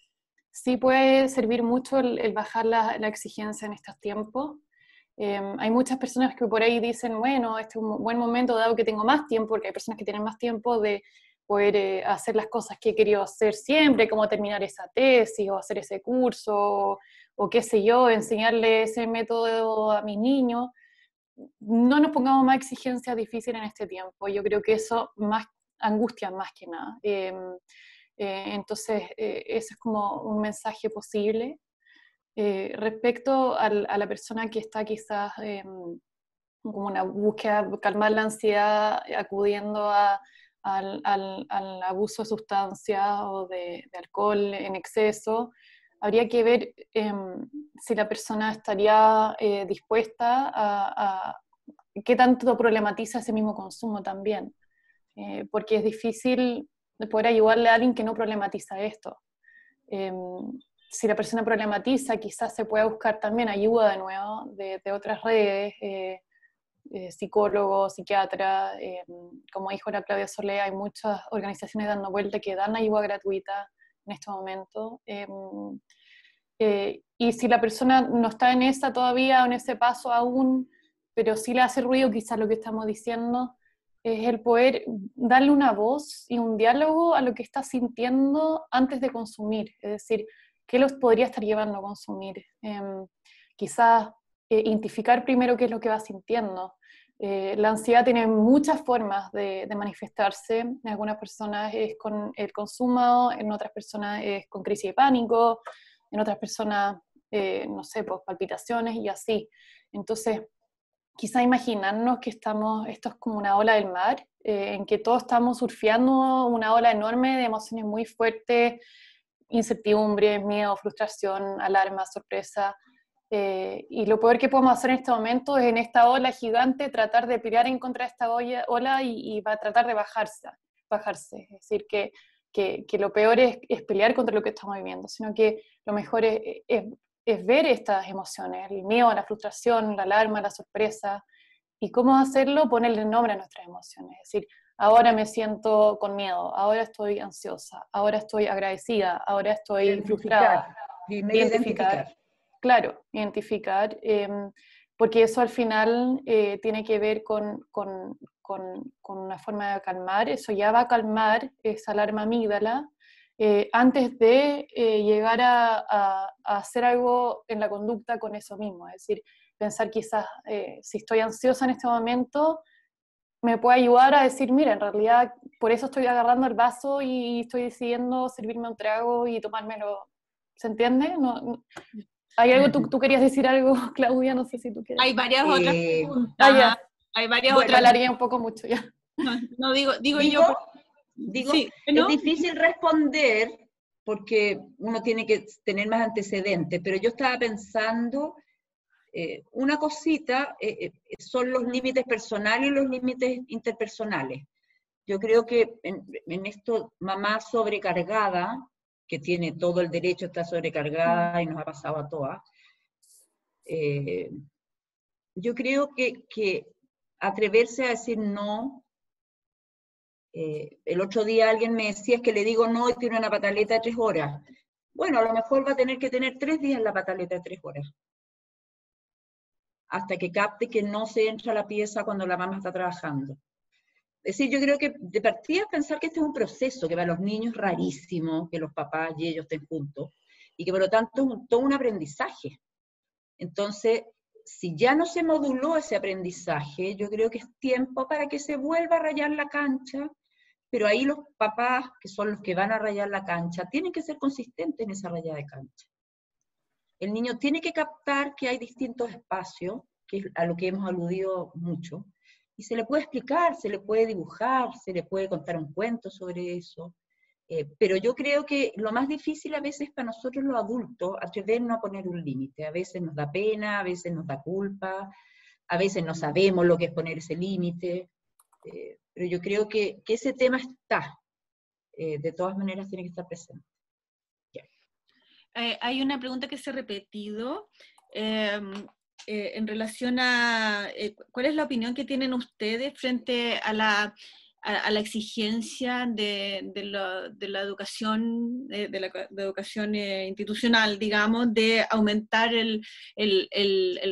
sí puede servir mucho el bajar la exigencia en estos tiempos. Hay muchas personas que por ahí dicen, bueno, este es un buen momento dado que tengo más tiempo, porque hay personas que tienen más tiempo de poder hacer las cosas que he querido hacer siempre, como terminar esa tesis o hacer ese curso, o qué sé yo, enseñarle ese método a mis niños. No nos pongamos más exigencias difíciles en este tiempo. Yo creo que eso más angustia más que nada. Entonces, ese es como un mensaje posible. Respecto a la persona que está quizás como una búsqueda de calmar la ansiedad, acudiendo al abuso de sustancias o de alcohol en exceso, habría que ver si la persona estaría dispuesta a qué tanto problematiza ese mismo consumo también, porque es difícil de poder ayudarle a alguien que no problematiza esto. Si la persona problematiza, quizás se pueda buscar también ayuda de nuevo de otras redes, psicólogos, psiquiatras, como dijo la Claudia Solé, hay muchas organizaciones dando vuelta que dan ayuda gratuita en este momento. Y si la persona no está en esa todavía, en ese paso aún, pero sí le hace ruido quizás lo que estamos diciendo, es el poder darle una voz y un diálogo a lo que está sintiendo antes de consumir, es decir, ¿qué los podría estar llevando a consumir? Quizás identificar primero qué es lo que va sintiendo. La ansiedad tiene muchas formas de manifestarse. En algunas personas es con el consumo, en otras personas es con crisis de pánico, en otras personas, no sé, pues palpitaciones y así. Entonces, quizá imaginarnos que esto es como una ola del mar, en que todos estamos surfeando una ola enorme de emociones muy fuertes, incertidumbre, miedo, frustración, alarma, sorpresa. Y lo peor que podemos hacer en este momento es en esta ola gigante tratar de pelear en contra de esta ola y va a tratar de bajarse. Es decir, que lo peor es pelear contra lo que estamos viviendo, sino que lo mejor es ver estas emociones, el miedo, la frustración, la alarma, la sorpresa, y cómo hacerlo, ponerle nombre a nuestras emociones. Es decir, ahora me siento con miedo, ahora estoy ansiosa, ahora estoy agradecida, ahora estoy frustrada. Primero identificar. Claro, identificar, porque eso al final tiene que ver con una forma de calmar, eso ya va a calmar esa alarma amígdala antes de llegar a hacer algo en la conducta con eso mismo, es decir, pensar quizás si estoy ansiosa en este momento, me puede ayudar a decir, mira, en realidad por eso estoy agarrando el vaso y estoy decidiendo servirme un trago y tomármelo. ¿Se entiende? ¿Hay algo, tú querías decir algo, Claudia? No sé si tú quieres. Hay varias otras preguntas. Ya. Hay varias Bueno, otras. hablaría un poco mucho ya. No, digo yo. Sí, ¿no? es difícil responder porque uno tiene que tener más antecedentes, pero yo estaba pensando, una cosita son los límites personales y los límites interpersonales. Yo creo que en esto, mamá sobrecargada, que tiene todo el derecho a estar sobrecargada y nos ha pasado a todas, yo creo que atreverse a decir no. El otro día alguien me decía, es que le digo no y tiene una pataleta de 3 horas. Bueno, a lo mejor va a tener que tener 3 días la pataleta de 3 horas. Hasta que capte que no se entra a la pieza cuando la mamá está trabajando. Es decir, yo creo que de partida pensar que este es un proceso que para los niños es rarísimo, que los papás y ellos estén juntos, y que por lo tanto es todo un aprendizaje. Entonces, si ya no se moduló ese aprendizaje, yo creo que es tiempo para que se vuelva a rayar la cancha, pero ahí los papás, que son los que van a rayar la cancha, tienen que ser consistentes en esa rayada de cancha. El niño tiene que captar que hay distintos espacios, que es a lo que hemos aludido mucho, y se le puede explicar, se le puede dibujar, se le puede contar un cuento sobre eso, pero yo creo que lo más difícil a veces para nosotros los adultos, atrevernos a poner un límite. A veces nos da pena, a veces nos da culpa, a veces no sabemos lo que es poner ese límite, pero yo creo que ese tema está, de todas maneras tiene que estar presente. Hay una pregunta que se ha repetido en relación a cuál es la opinión que tienen ustedes frente a la exigencia de la educación, de la educación institucional, digamos, de aumentar el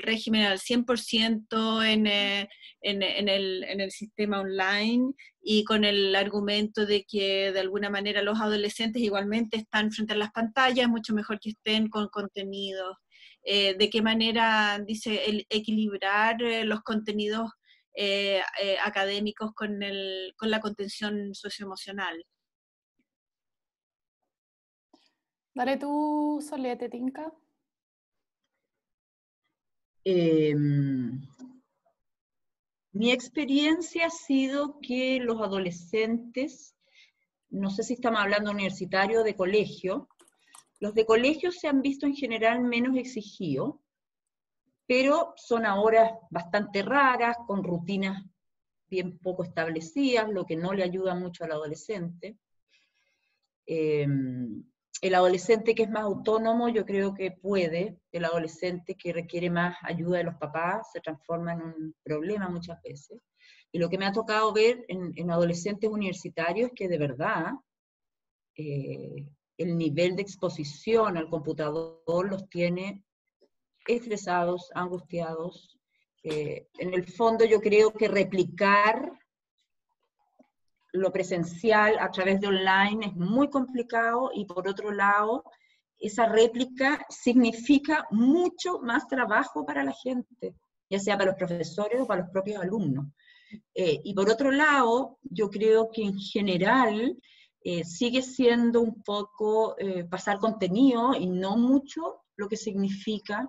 régimen al 100% en el sistema online, y con el argumento de que de alguna manera los adolescentes igualmente están frente a las pantallas, mucho mejor que estén con contenidos. De qué manera, dice, equilibrar los contenidos académicos con la contención socioemocional. Dale tú, Sole, ¿te tinca? Mi experiencia ha sido que los adolescentes, no sé si estamos hablando universitario o de colegio, los de colegio se han visto en general menos exigidos, pero son a horas bastante raras, con rutinas bien poco establecidas, lo que no le ayuda mucho al adolescente. El adolescente que es más autónomo, yo creo que puede. El adolescente que requiere más ayuda de los papás se transforma en un problema muchas veces. Y lo que me ha tocado ver en adolescentes universitarios es que de verdad el nivel de exposición al computador los tiene estresados, angustiados. En el fondo yo creo que replicar lo presencial a través de online es muy complicado, y por otro lado, esa réplica significa mucho más trabajo para la gente, ya sea para los profesores o para los propios alumnos. Y por otro lado, yo creo que en general sigue siendo un poco pasar contenido y no mucho lo que significa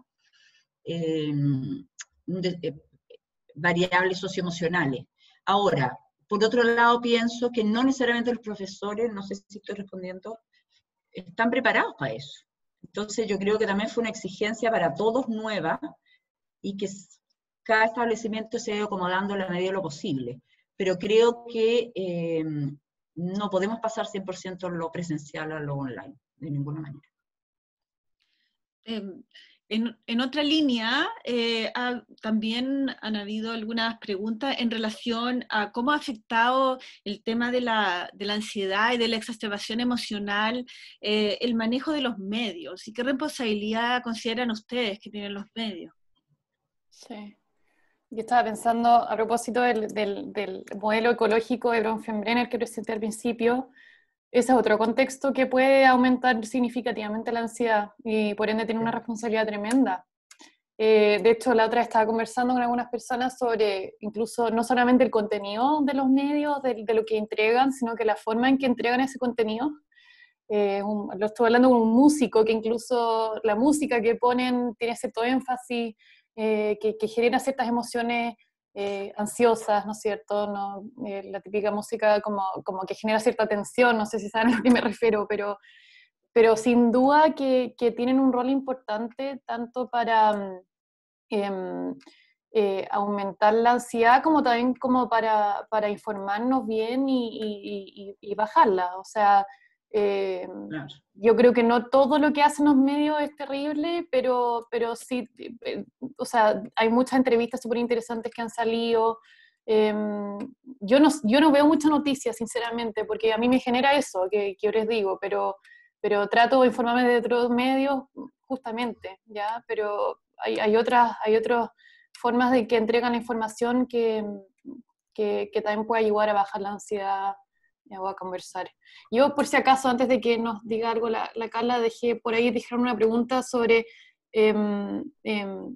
variables socioemocionales. Ahora, por otro lado, pienso que no necesariamente los profesores, no sé si estoy respondiendo, están preparados para eso. Entonces yo creo que también fue una exigencia para todos nueva, y que cada establecimiento se ha ido acomodando en la medida de lo posible. Pero creo que no podemos pasar 100% lo presencial a lo online, de ninguna manera. En otra línea, también han habido algunas preguntas en relación a cómo ha afectado el tema de la ansiedad y de la exacerbación emocional, el manejo de los medios, y qué responsabilidad consideran ustedes que tienen los medios. Sí. Yo estaba pensando, a propósito del modelo ecológico de Bronfenbrenner que presenté al principio, ese es otro contexto que puede aumentar significativamente la ansiedad y por ende tiene una responsabilidad tremenda. De hecho, la otra estaba conversando con algunas personas sobre incluso no solamente el contenido de los medios, de lo que entregan, sino que la forma en que entregan ese contenido. Lo estuve hablando con un músico, que incluso la música que ponen tiene cierto énfasis, que genera ciertas emociones ansiosas, ¿no es cierto? ¿No? La típica música como que genera cierta tensión, no sé si saben a lo que me refiero, pero sin duda que tienen un rol importante tanto para aumentar la ansiedad como también como para informarnos bien y bajarla. O sea, Claro. yo creo que no todo lo que hacen los medios es terrible, pero sí, o sea, hay muchas entrevistas súper interesantes que han salido. Yo no veo muchas noticias, sinceramente, porque a mí me genera eso, que yo les digo, pero trato de informarme de otros medios, justamente, ¿ya? Pero hay otras formas de que entregan la información que también puede ayudar a bajar la ansiedad o a conversar. Yo, por si acaso, antes de que nos diga algo la Carla, dijeron una pregunta sobre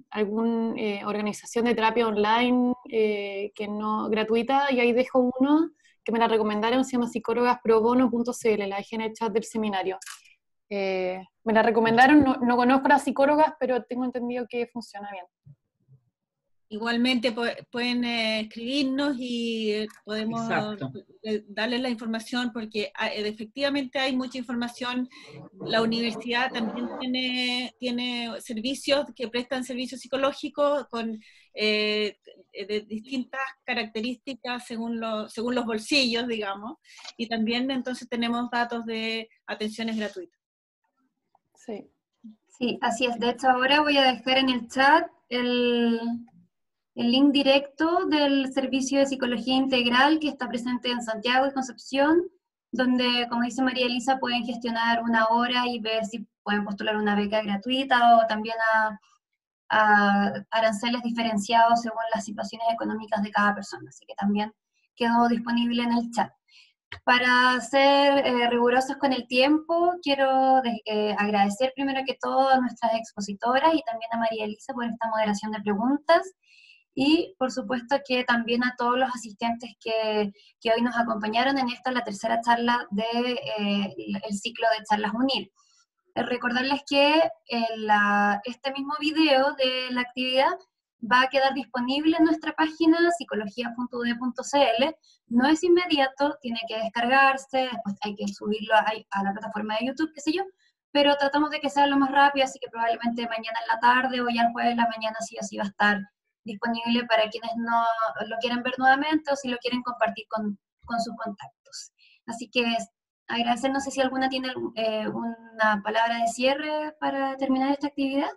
alguna organización de terapia online que no gratuita, y ahí dejo uno que me la recomendaron, se llama psicólogasprobono.cl, la dejé en el chat del seminario. Me la recomendaron, no conozco a las psicólogas, pero tengo entendido que funciona bien. Igualmente pueden escribirnos y podemos darles la información, porque efectivamente hay mucha información. La universidad también tiene servicios que prestan servicios psicológicos con de distintas características según los bolsillos, digamos, y también entonces tenemos datos de atenciones gratuitas. Sí. Sí, así es. De hecho, ahora voy a dejar en el chat el link directo del servicio de psicología integral que está presente en Santiago y Concepción, donde, como dice María Elisa, pueden gestionar una hora y ver si pueden postular una beca gratuita o también a aranceles diferenciados según las situaciones económicas de cada persona. Así que también quedó disponible en el chat. Para ser rigurosos con el tiempo, quiero agradecer primero que todo a nuestras expositoras y también a María Elisa por esta moderación de preguntas. Y por supuesto que también a todos los asistentes que hoy nos acompañaron en esta, la tercera charla del ciclo de charlas UNIR. Recordarles que este mismo video de la actividad va a quedar disponible en nuestra página psicología.ud.cl. No es inmediato, tiene que descargarse, después hay que subirlo a la plataforma de YouTube, qué sé yo, pero tratamos de que sea lo más rápido, así que probablemente mañana en la tarde o ya el jueves en la mañana sí o sí va a estar disponible para quienes no lo quieran ver nuevamente o si lo quieren compartir con sus contactos. Así que agradecer, no sé si alguna tiene una palabra de cierre para terminar esta actividad.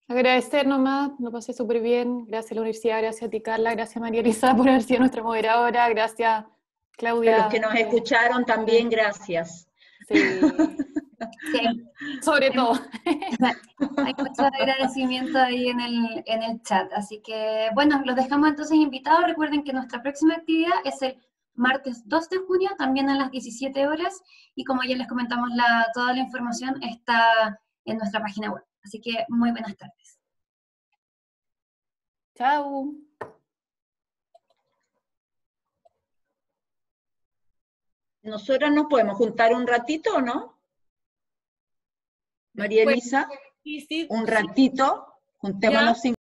Agradecer nomás, lo pasé súper bien. Gracias a la universidad, gracias a ti, Carla, gracias María Elisa por haber sido nuestra moderadora, gracias Claudia. A los que nos escucharon también, gracias. Sí. Sí. Sobre todo. Hay mucho agradecimiento ahí en el chat, así que bueno, los dejamos entonces invitados. Recuerden que nuestra próxima actividad es el martes 2 de junio, también a las 17 horas, y como ya les comentamos, toda la información está en nuestra página web. Así que muy buenas tardes. Chao. ¿Nosotras nos podemos juntar un ratito o no? María Elisa, Sí, un ratito, juntémonos.